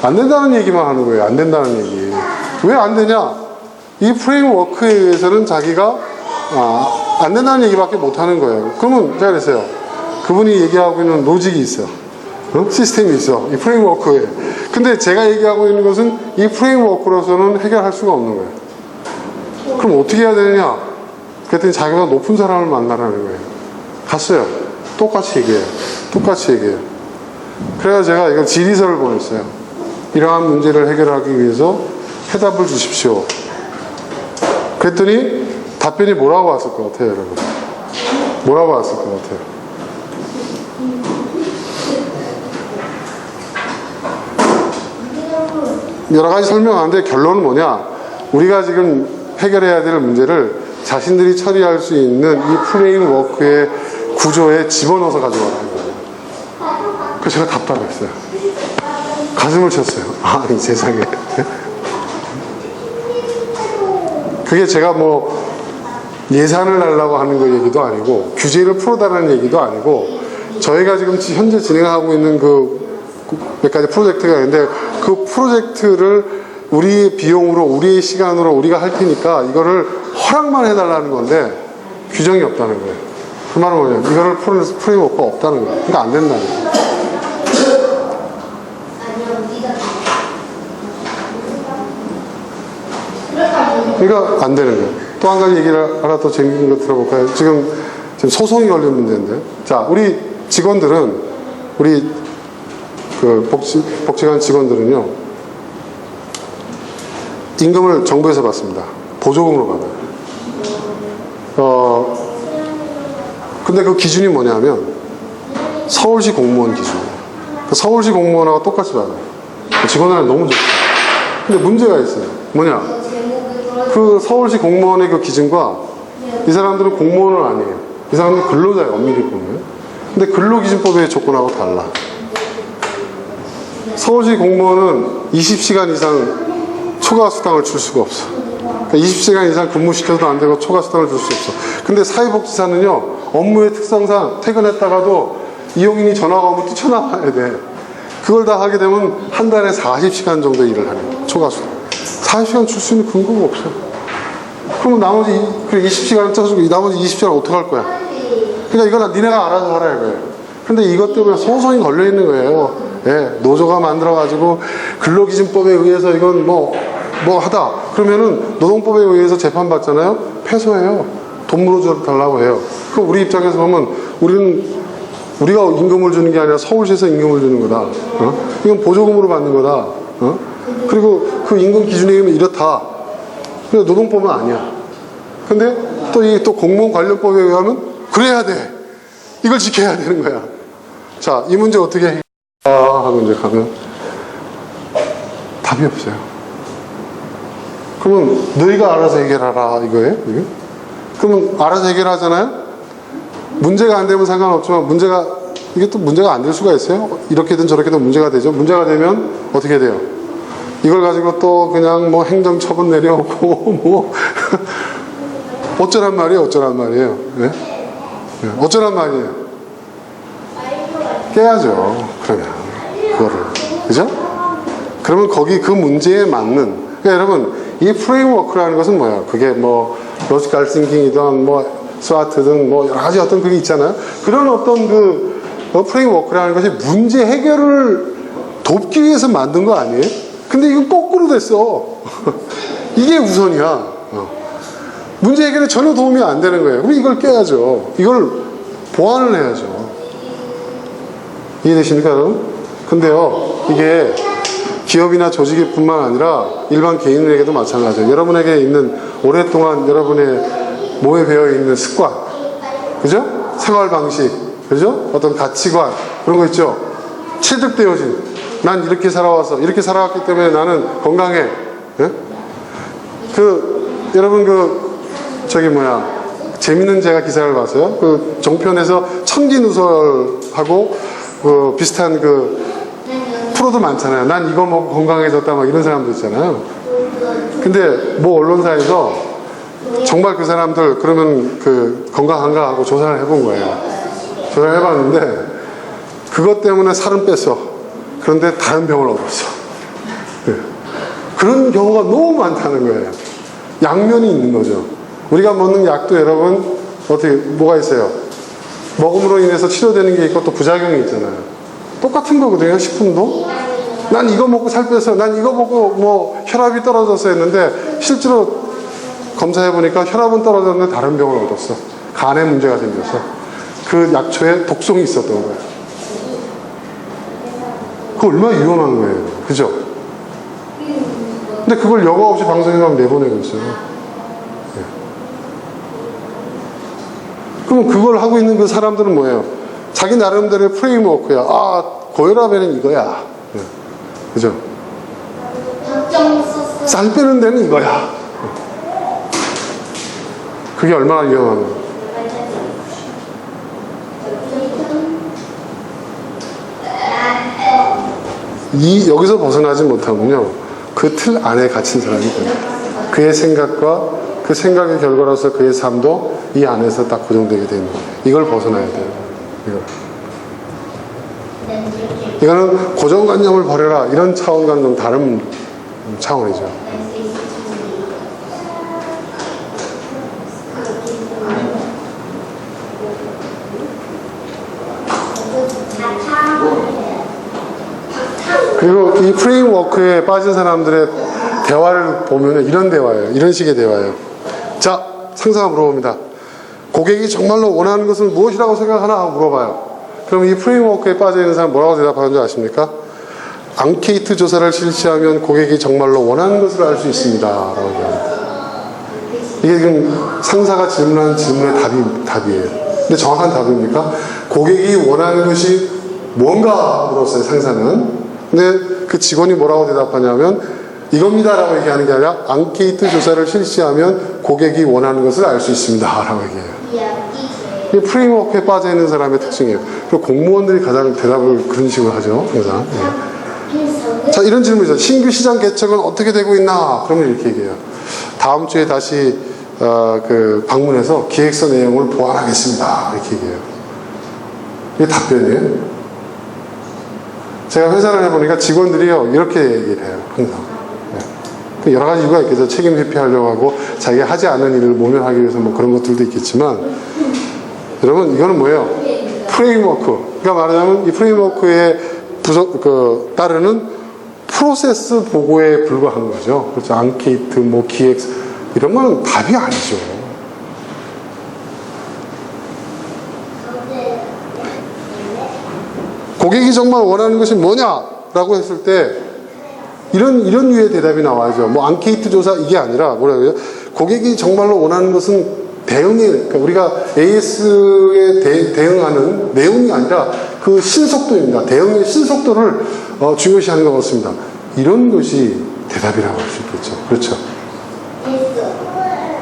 안 된다는 얘기만 하는 거예요. 안 된다는 얘기. 왜 안 되냐? 이 프레임워크에 의해서는 자기가 안 된다는 얘기밖에 못하는 거예요. 그러면 제가 그랬어요. 그분이 얘기하고 있는 로직이 있어. 시스템이 있어. 이 프레임워크에. 근데 제가 얘기하고 있는 것은 이 프레임워크로서는 해결할 수가 없는 거예요. 그럼 어떻게 해야 되느냐? 그랬더니 자기가 높은 사람을 만나라는 거예요. 갔어요. 똑같이 얘기해요. 똑같이 얘기해요. 그래서 제가 이걸 질의서를 보냈어요. 이러한 문제를 해결하기 위해서 해답을 주십시오. 그랬더니 답변이 뭐라고 왔을 것 같아요, 여러분? 뭐라고 왔을 것 같아요? 여러 가지 설명하는데 결론은 뭐냐? 우리가 지금 해결해야 될 문제를 자신들이 처리할 수 있는 이 프레임워크의 구조에 집어넣어서 가져가라는 거예요. 그래서 제가 답답했어요. 가슴을 쳤어요. 아니 세상에. 그게 제가 뭐 예산을 달라고 하는 거 얘기도 아니고 규제를 풀어달라는 얘기도 아니고 저희가 지금 현재 진행하고 있는 그 몇 가지 프로젝트가 있는데 그 프로젝트를 우리의 비용으로 우리의 시간으로 우리가 할 테니까 이거를 허락만 해달라는 건데 규정이 없다는 거예요. 그 말은 뭐냐면 이거를 풀 프레임워크가 없다는 거예요. 그러니까 안 된다는 거예요. 그러니까 안 되는 거예요. 또 한 가지 얘기를 하나 더 재밌는 거 들어볼까요? 지금 소송이 걸린 문제인데, 자, 우리 직원들은 우리 그 복지관 직원들은요 임금을 정부에서 받습니다. 보조금으로 받아요. 근데 그 기준이 뭐냐면 서울시 공무원 기준이에요. 서울시 공무원하고 똑같이 받아요. 직원들은 너무 좋죠. 근데 문제가 있어요. 뭐냐? 그 서울시 공무원의 그 기준과 이 사람들은 공무원은 아니에요. 이 사람들은 근로자예요. 엄밀히 보면. 근데 근로기준법의 조건하고 달라. 서울시 공무원은 20시간 이상 초과 수당을 줄 수가 없어. 그러니까 20시간 이상 근무시켜도 안 되고 초과 수당을 줄 수 없어. 근데 사회복지사는요, 업무의 특성상 퇴근했다가도 이용인이 전화가 오면 뛰쳐나와야 돼. 그걸 다 하게 되면 한 달에 40시간 정도 일을 하는 거예요. 초과 수당. 40시간 줄 수 있는 근거가 없어. 그러면 나머지 20시간 짜주고 나머지 20시간 어떡할 거야? 그러니까 이거는 니네가 알아서 하라 이거예요. 근데 이것 때문에 소송이 걸려 있는 거예요. 예, 노조가 만들어가지고 근로기준법에 의해서 이건 뭐 하다. 그러면은 노동법에 의해서 재판받잖아요? 패소해요. 돈 물어달라고 해요. 그럼 우리 입장에서 보면 우리가 임금을 주는 게 아니라 서울시에서 임금을 주는 거다. 이건 보조금으로 받는 거다. 그리고 그 임금 기준이 이렇다. 근데 노동법은 아니야. 근데 또 공무원 관련법에 의하면 그래야 돼. 이걸 지켜야 되는 거야. 자, 이 문제 어떻게 해? 하고 이제 가면 답이 없어요. 그러면 너희가 알아서 해결하라 이거예요? 이게? 그러면 알아서 해결하잖아요? 문제가 안 되면 상관없지만 이게 또 문제가 안 될 수가 있어요? 이렇게든 저렇게든 문제가 되죠. 문제가 되면 어떻게 돼요? 이걸 가지고 또 그냥 뭐 행정처분 내려오고 뭐 어쩌란 말이에요? 네? 네. 어쩌란 말이에요? 깨야죠. 그러면 그거를, 그죠? 그러면 거기 그 문제에 맞는, 그러니까 여러분 이 프레임워크라는 것은 뭐야? 그게 뭐 로지컬 싱킹이든 뭐 스와트든 뭐 여러 가지 어떤 그게 있잖아요. 그런 어떤 그 프레임워크라는 것이 문제 해결을 돕기 위해서 만든 거 아니에요? 근데 이건 거꾸로 됐어. 이게 우선이야. 문제 해결에 전혀 도움이 안 되는 거예요. 그럼 이걸 깨야죠. 이걸 보완을 해야죠. 이해되십니까, 여러분? 근데요, 이게 기업이나 조직뿐만 아니라 일반 개인에게도 마찬가지예요. 여러분에게 있는 오랫동안 여러분의 몸에 배어 있는 습관, 그죠? 생활 방식, 그죠? 어떤 가치관 그런 거 있죠. 체득되어진, 난 이렇게 살아와서 이렇게 살아왔기 때문에 나는 건강해. 예? 여러분 재밌는 제가 기사를 봤어요. 그 종편에서 청기누설하고 비슷한 프로도 많잖아요. 난 이거 먹고 건강해졌다 막 이런 사람도 있잖아요. 근데 뭐 언론사에서 정말 그 사람들 그러면 건강한가 하고 조사를 해본 거예요. 조사를 해봤는데 그것 때문에 살은 뺐어. 그런데 다른 병을 얻었어. 네. 그런 경우가 너무 많다는 거예요. 양면이 있는 거죠. 우리가 먹는 약도 여러분 어떻게 뭐가 있어요? 먹음으로 인해서 치료되는 게 있고 또 부작용이 있잖아요. 똑같은 거거든요. 식품도. 난 이거 먹고 살 뺐어. 난 이거 먹고 뭐 혈압이 떨어졌어 했는데 실제로 검사해보니까 혈압은 떨어졌는데 다른 병을 얻었어. 간에 문제가 생겼어. 그 약초에 독성이 있었던 거예요. 그거 얼마나 위험한 거예요. 그죠? 근데 그걸 여과 없이 방송에만 내보내고 있어요. 네. 그럼 그걸 하고 있는 그 사람들은 뭐예요? 자기 나름대로의 프레임워크야. 아, 고혈압에는 이거야. 네. 그죠? 쌀 빼는 데는 이거야. 그게 얼마나 위험한 거예요. 여기서 벗어나지 못하면요, 그 틀 안에 갇힌 사람이 됩니다. 그의 생각과 그 생각의 결과로서 그의 삶도 이 안에서 딱 고정되게 됩니다. 이걸 벗어나야 돼요. 이거는 고정관념을 버려라 이런 차원과는 좀 다른 차원이죠. 그리고 이 프레임워크에 빠진 사람들의 대화를 보면 이런 대화예요. 이런 식의 대화예요. 자, 상사가 물어봅니다. 고객이 정말로 원하는 것은 무엇이라고 생각하나 물어봐요. 그럼 이 프레임워크에 빠져 있는 사람 뭐라고 대답하는 줄 아십니까? 앙케이트 조사를 실시하면 고객이 정말로 원하는 것을 알 수 있습니다. 라고 얘기합니다. 이게 지금 상사가 질문한 질문의 답이에요. 근데 정확한 답입니까? 고객이 원하는 것이 뭔가 물었어요, 상사는. 근데 그 직원이 뭐라고 대답하냐면 이겁니다 라고 얘기하는 게 아니라 앙케이트 조사를 실시하면 고객이 원하는 것을 알 수 있습니다 라고 얘기해요. 이게 프레임워크에 빠져있는 사람의 특징이에요. 그리고 공무원들이 가장 대답을 그런 식으로 하죠, 항상. 네. 자, 이런 질문이죠. 신규 시장 개척은 어떻게 되고 있나? 그러면 이렇게 얘기해요. 다음 주에 다시 방문해서 기획서 내용을 보완하겠습니다. 이렇게 얘기해요. 이게 답변이에요. 제가 회사를 해보니까 직원들이요, 이렇게 얘기를 해요, 항상. 네. 여러 가지 이유가 있겠죠. 책임 회피하려고 하고, 자기가 하지 않은 일을 모면하기 위해서 뭐 그런 것들도 있겠지만, 여러분, 이거는 뭐예요? 프레임워크. 그러니까 말하자면, 이 프레임워크에 따르는 프로세스 보고에 불과한 거죠. 그렇죠. 앙케이트, 뭐, 기획, 이런 건 답이 아니죠. 고객이 정말 원하는 것이 뭐냐라고 했을 때 이런 유의 대답이 나와야죠. 뭐 앙케이트 조사 이게 아니라 뭐라고요? 고객이 정말로 원하는 것은 그러니까 우리가 AS에 대응하는 내용이 아니라 그 신속도입니다. 대응의 신속도를 중요시하는 것 같습니다. 이런 것이 대답이라고 할 수 있겠죠. 그렇죠?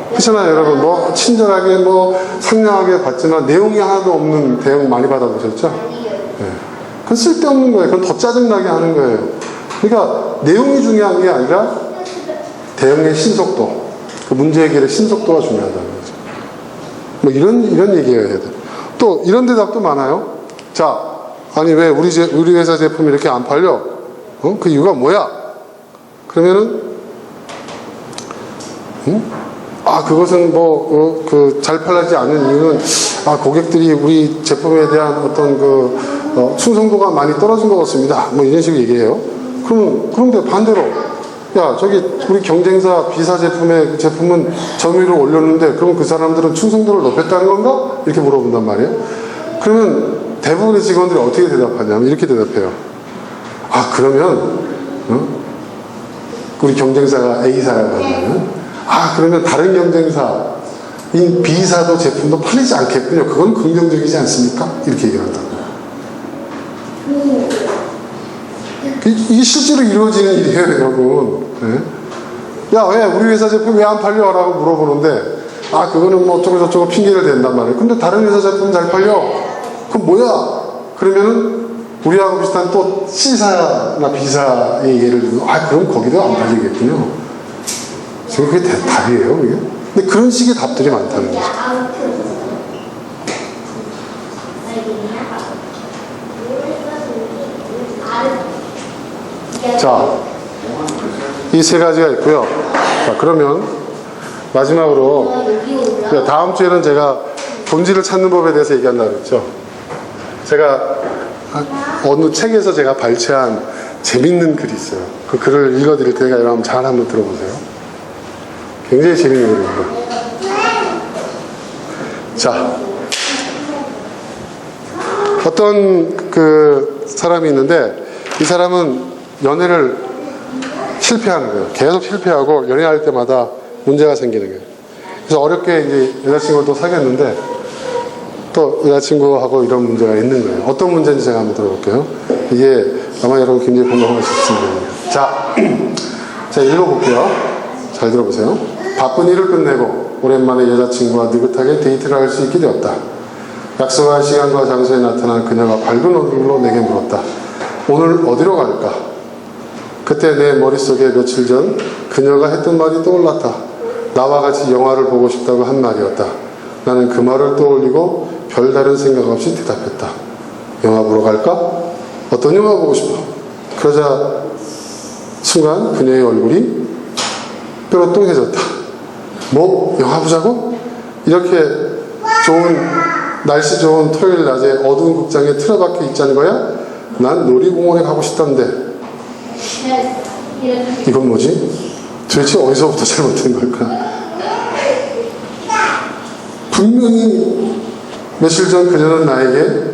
그렇잖아요, 여러분. 뭐 친절하게 뭐 상냥하게 받지만 내용이 하나도 없는 대응 많이 받아보셨죠? 네. 그건 쓸데없는 거예요. 그건 더 짜증나게 하는 거예요. 그러니까 내용이 중요한 게 아니라 대응의 신속도, 그 문제 해결의 신속도가 중요하다는 거죠. 뭐 이런 얘기해야 돼요. 또 이런 대답도 많아요. 자, 아니 왜 우리 회사 제품이 이렇게 안 팔려? 그 이유가 뭐야? 그러면은 그것은 뭐 잘 팔리지 않는 이유는 고객들이 우리 제품에 대한 어떤 충성도가 많이 떨어진 것 같습니다. 뭐 이런 식으로 얘기해요. 그런데 반대로 야, 저기 우리 경쟁사 B사 제품은 점유율을 올렸는데 그럼 그 사람들은 충성도를 높였다는 건가? 이렇게 물어본단 말이에요. 그러면 대부분의 직원들이 어떻게 대답하냐면 이렇게 대답해요. 그러면 우리 경쟁사가 A사라고 하면 그러면 다른 경쟁사인 B사도 제품도 팔리지 않겠군요. 그건 긍정적이지 않습니까? 이렇게 얘기를 한다는 거예요. 이게 실제로 이루어지는 일이에요, 여러분. 네? 야, 왜 우리 회사 제품 왜 안 팔려? 라고 물어보는데 그거는 뭐 어쩌고저쩌고 핑계를 댄단 말이에요. 근데 다른 회사 제품 잘 팔려? 그럼 뭐야? 그러면은 우리하고 비슷한 또 C사나 B사의 예를 들면 그럼 거기도 안 팔리겠군요. 지금 그게 답이에요, 이게? 근데 그런 식의 답들이 많다는 거죠. 자, 이 세 가지가 있고요. 자, 그러면 마지막으로 다음 주에는 제가 본질을 찾는 법에 대해서 얘기한다고 그랬죠. 제가 어느 책에서 제가 발췌한 재밌는 글이 있어요. 그 글을 읽어드릴 테니까 여러분 잘 한번 들어보세요. 굉장히 재밌는 글입니다. 자, 어떤 그 사람이 있는데 이 사람은 연애를 실패하는 거예요. 계속 실패하고 연애할 때마다 문제가 생기는 거예요. 그래서 어렵게 이제 여자친구를 또 사귀었는데 또 여자친구하고 이런 문제가 있는 거예요. 어떤 문제인지 제가 한번 들어볼게요. 이게 아마 여러분 굉장히 공감하실 수 있는 거예요. 자, 제가 읽어볼게요. 잘 들어보세요. 바쁜 일을 끝내고 오랜만에 여자친구와 느긋하게 데이트를 할 수 있게 되었다. 약속한 시간과 장소에 나타난 그녀가 밝은 얼굴로 내게 물었다. 오늘 어디로 갈까? 그때 내 머릿속에 며칠 전 그녀가 했던 말이 떠올랐다. 나와 같이 영화를 보고 싶다고 한 말이었다. 나는 그 말을 떠올리고 별다른 생각 없이 대답했다. 영화 보러 갈까? 어떤 영화 보고 싶어? 그러자 순간 그녀의 얼굴이 뾰로통해졌다. 뭐? 영화 보자고? 이렇게 날씨 좋은 토요일 낮에 어두운 극장에 틀어박혀 있자는 거야? 난 놀이공원에 가고 싶단데. 이건 뭐지? 도대체 어디서부터 잘못된 걸까? 분명히 며칠 전 그녀는 나에게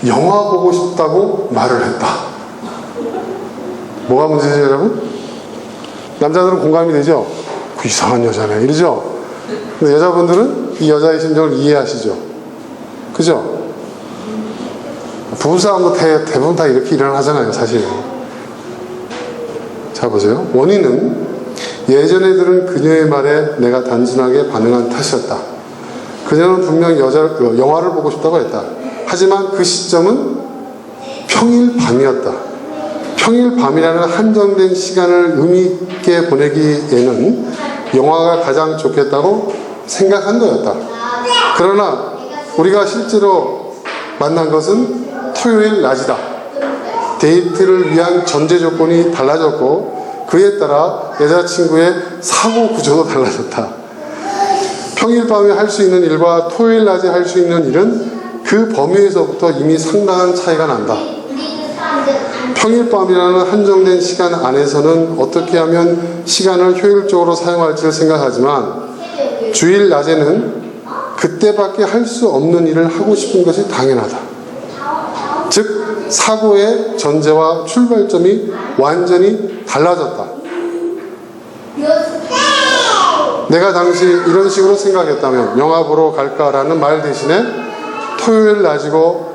영화 보고 싶다고 말을 했다. 뭐가 문제죠, 여러분? 남자들은 공감이 되죠? 그 이상한 여자네, 이러죠? 근데 여자분들은 이 여자의 심정을 이해하시죠? 그죠? 부부싸움도 대부분 다 이렇게 일어나잖아요, 사실. 자, 보세요. 원인은 예전에 들은 그녀의 말에 내가 단순하게 반응한 탓이었다. 그녀는 분명 영화를 보고 싶다고 했다. 하지만 그 시점은 평일 밤이었다. 평일 밤이라는 한정된 시간을 의미있게 보내기에는 영화가 가장 좋겠다고 생각한 거였다. 그러나 우리가 실제로 만난 것은 토요일 낮이다. 데이트를 위한 전제 조건이 달라졌고 그에 따라 여자친구의 사고 구조도 달라졌다. 평일 밤에 할 수 있는 일과 토요일 낮에 할 수 있는 일은 그 범위에서부터 이미 상당한 차이가 난다. 평일 밤이라는 한정된 시간 안에서는 어떻게 하면 시간을 효율적으로 사용할지를 생각하지만 주일 낮에는 그때밖에 할 수 없는 일을 하고 싶은 것이 당연하다. 즉 사고의 전제와 출발점이 완전히 달라졌다. 내가 당시 이런 식으로 생각했다면 영화 보러 갈까라는 말 대신에 토요일 낮이고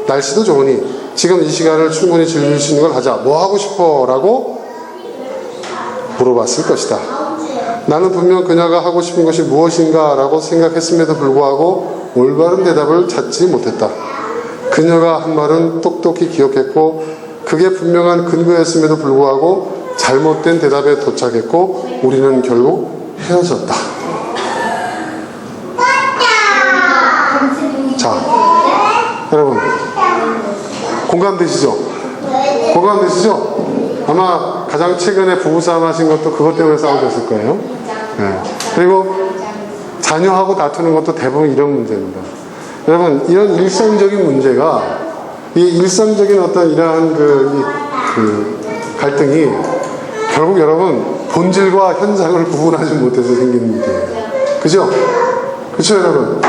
날씨도 좋으니 지금 이 시간을 충분히 즐길 수 있는 걸 하자. 뭐 하고 싶어? 라고 물어봤을 것이다. 나는 분명 그녀가 하고 싶은 것이 무엇인가 라고 생각했음에도 불구하고 올바른 대답을 찾지 못했다. 그녀가 한 말은 똑똑히 기억했고 그게 분명한 근거였음에도 불구하고 잘못된 대답에 도착했고 우리는 결국 헤어졌다. 자, 여러분 공감되시죠? 공감되시죠? 아마 가장 최근에 부부싸움 하신 것도 그것 때문에 싸우셨을 거예요. 네. 그리고 자녀하고 다투는 것도 대부분 이런 문제입니다. 여러분 이런 일상적인 문제가 이 일상적인 어떤 이러한 그 갈등이 결국 여러분 본질과 현상을 구분하지 못해서 생기는 일이에요. 그죠? 그렇죠 여러분?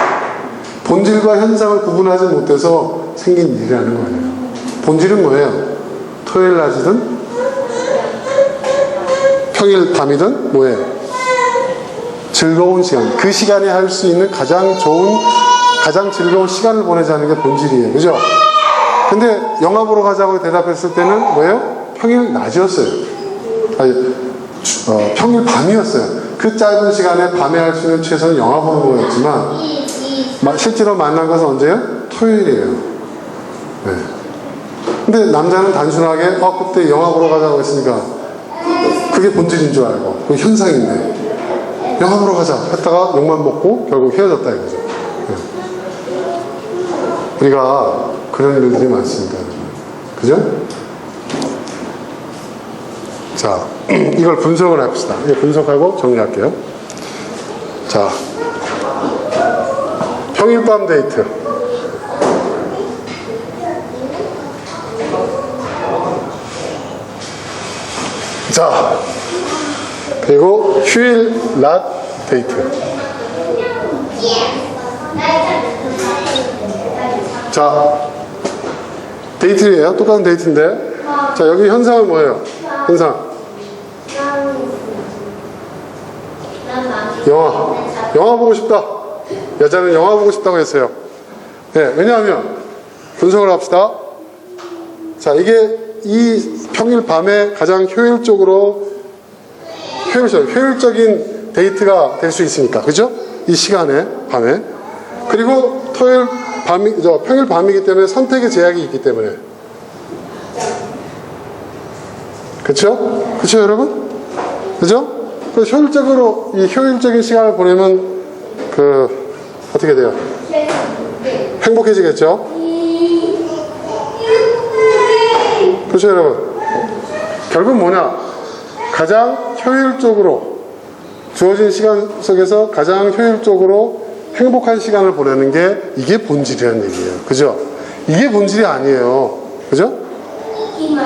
본질과 현상을 구분하지 못해서 생긴 일이라는 거예요. 본질은 뭐예요? 토요일 낮이든 평일 밤이든 뭐예요? 즐거운 시간. 그 시간에 할 수 있는 가장 좋은 가장 즐거운 시간을 보내자는 게 본질이에요. 그죠? 근데 영화 보러 가자고 대답했을 때는 뭐예요? 평일 낮이었어요. 아니, 평일 밤이었어요. 그 짧은 시간에 밤에 할 수 있는 최선은 영화 보는 거였지만 실제로 만난 것은 언제예요? 토요일이에요. 네. 근데 남자는 단순하게 그때 영화 보러 가자고 했으니까 그게 본질인 줄 알고 그게 현상인데 영화 보러 가자 했다가 욕만 먹고 결국 헤어졌다 이거죠. 네. 우리가 그런 일들이 많습니다. 그죠? 자, 이걸 분석을 해봅시다. 분석하고 정리할게요. 평일 밤 데이트. 자, 그리고 휴일 낮 데이트. 자, 데이트예요. 똑같은 데이트인데. 자, 여기 현상은 뭐예요? 현상. 영화 보고 싶다. 여자는 영화 보고 싶다고 했어요. 네, 왜냐하면 분석을 합시다. 자, 이게 이 평일 밤에 가장 효율적인 데이트가 될 수 있으니까, 그죠? 이 시간에 밤에. 그리고 평일 밤이기 때문에 선택의 제약이 있기 때문에. 그쵸? 그쵸, 여러분? 그죠? 그래서 효율적인 시간을 보내면, 어떻게 돼요? 행복해지겠죠? 그렇죠, 여러분? 결국 뭐냐? 가장 효율적으로, 주어진 시간 속에서 가장 효율적으로 행복한 시간을 보내는 게 이게 본질이라는 얘기예요. 그죠? 이게 본질이 아니에요. 그죠?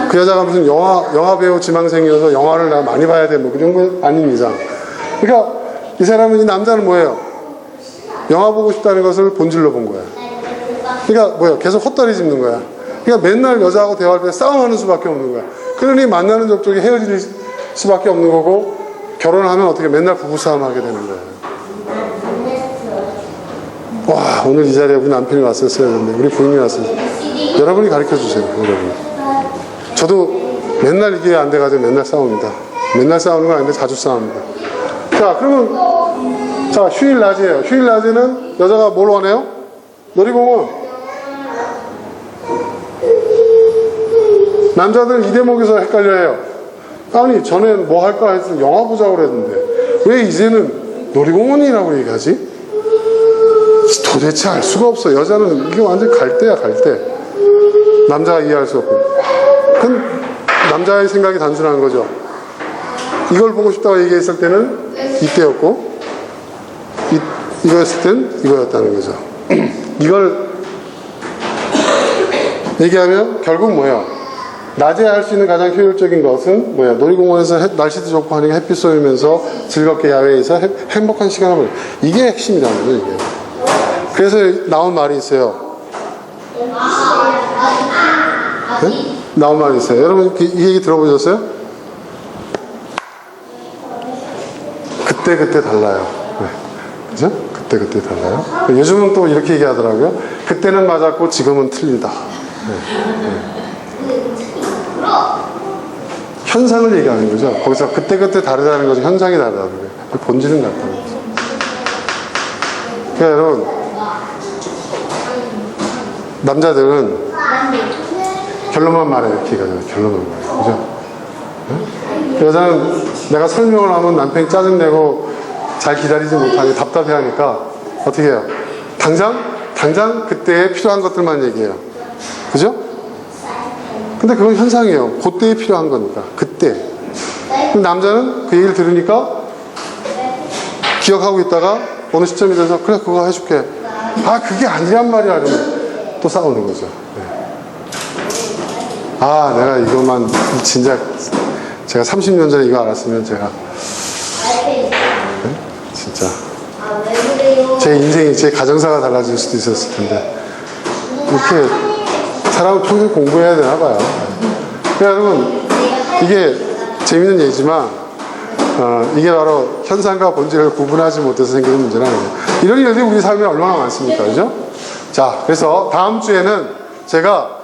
그 여자가 무슨 영화 배우 지망생이어서 영화를 나 많이 봐야 돼. 뭐 그런 건 아닌 이상. 그러니까 이 남자는 뭐예요? 영화 보고 싶다는 것을 본질로 본 거야. 그러니까 뭐야? 계속 헛다리 짚는 거야. 그러니까 맨날 여자하고 대화할 때 싸움하는 수밖에 없는 거야. 그러니 만나는 접촉이 헤어질 수밖에 없는 거고, 결혼을 하면 어떻게 맨날 부부싸움 하게 되는 거야. 와, 오늘 이 자리에 우리 남편이 왔었어야 했는데, 우리 부인이 왔었어요. 여러분이 가르쳐 주세요, 여러분. 저도 맨날 이게 안 돼가지고 맨날 싸웁니다. 맨날 싸우는 건 아닌데 자주 싸웁니다. 자, 그러면, 자, 휴일 낮이에요. 휴일 낮에는 여자가 뭘 원해요? 놀이공원. 남자들은 이 대목에서 헷갈려해요. 아니, 전엔 뭐 할까 해서 영화 보자고 그랬는데, 왜 이제는 놀이공원이라고 얘기하지? 도대체 알 수가 없어. 여자는 이게 완전 갈대야, 갈대. 남자가 이해할 수 없고. 그건 남자의 생각이 단순한 거죠. 이걸 보고 싶다고 얘기했을 때는 이때였고, 이거였을 땐 이거였다는 거죠. 이걸 얘기하면 결국 뭐예요? 낮에 할 수 있는 가장 효율적인 것은 뭐야? 놀이공원에서 날씨도 좋고 하니까 햇빛 쏘면서 즐겁게 야외에서 행복한 시간을 보내. 이게 핵심이라는 거죠, 이게. 그래서 나온 말이 있어요. 네? 나온 말이 있어요. 여러분 이 얘기 들어보셨어요? 그때 달라요. 네. 그죠? 그때 달라요. 요즘은 또 이렇게 얘기하더라고요. 그때는 맞았고 지금은 틀리다. 네. 현상을 얘기하는 거죠. 거기서 그때 다르다는 거죠. 현상이 다르다는 거예요. 본질은 같다는 거죠. 그러니까 여러분, 남자들은 결론만 말해요. 이렇게 얘기하잖아요. 결론만 말해요. 그죠? 네? 여자는 내가 설명을 하면 남편이 짜증내고 잘 기다리지 못하니 답답해 하니까 어떻게 해요? 당장 그때에 필요한 것들만 얘기해요. 그죠? 근데 그건 현상이에요. 그때에 필요한 거니까. 그때. 남자는 그 얘기를 들으니까 기억하고 있다가 어느 시점이 돼서 그래 그거 해줄게. 아 그게 아니란 말이야. 그러면 또 싸우는 거죠. 네. 아 내가 이것만 진짜 제가 30년 전에 이거 알았으면 제가 네? 진짜 제 인생이 제 가정사가 달라질 수도 있었을 텐데 이렇게 사람은 평생 공부해야 되나 봐요. 그러니까 여러분 이게 재밌는 얘기지만 이게 바로 현상과 본질을 구분하지 못해서 생기는 문제는 아니에요. 이런 일들이 우리 삶에 얼마나 많습니까? 그죠? 자, 그래서 다음 주에는 제가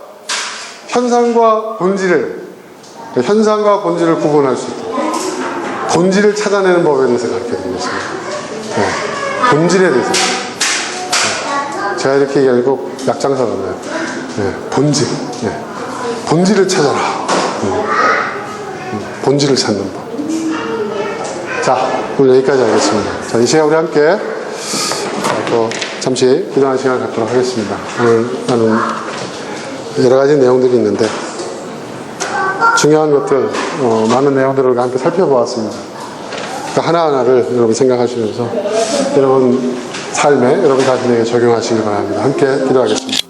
현상과 본질을 구분할 수 있도록 본질을 찾아내는 법에 대해서 가르쳐드리겠습니다. 네. 본질에 대해서. 네. 제가 이렇게 얘기하고 약장사 같나요? 네. 본질. 네. 본질을 찾아라. 본질을 찾는 법. 자, 오늘 여기까지 하겠습니다. 자, 이 시간 우리 함께 또 잠시 기도하는 시간을 갖도록 하겠습니다. 오늘 나는 여러 가지 내용들이 있는데 중요한 것들, 많은 내용들을 함께 살펴보았습니다. 그러니까 하나하나를 여러분 생각하시면서 여러분 삶에 여러분 자신에게 적용하시길 바랍니다. 함께 기도하겠습니다.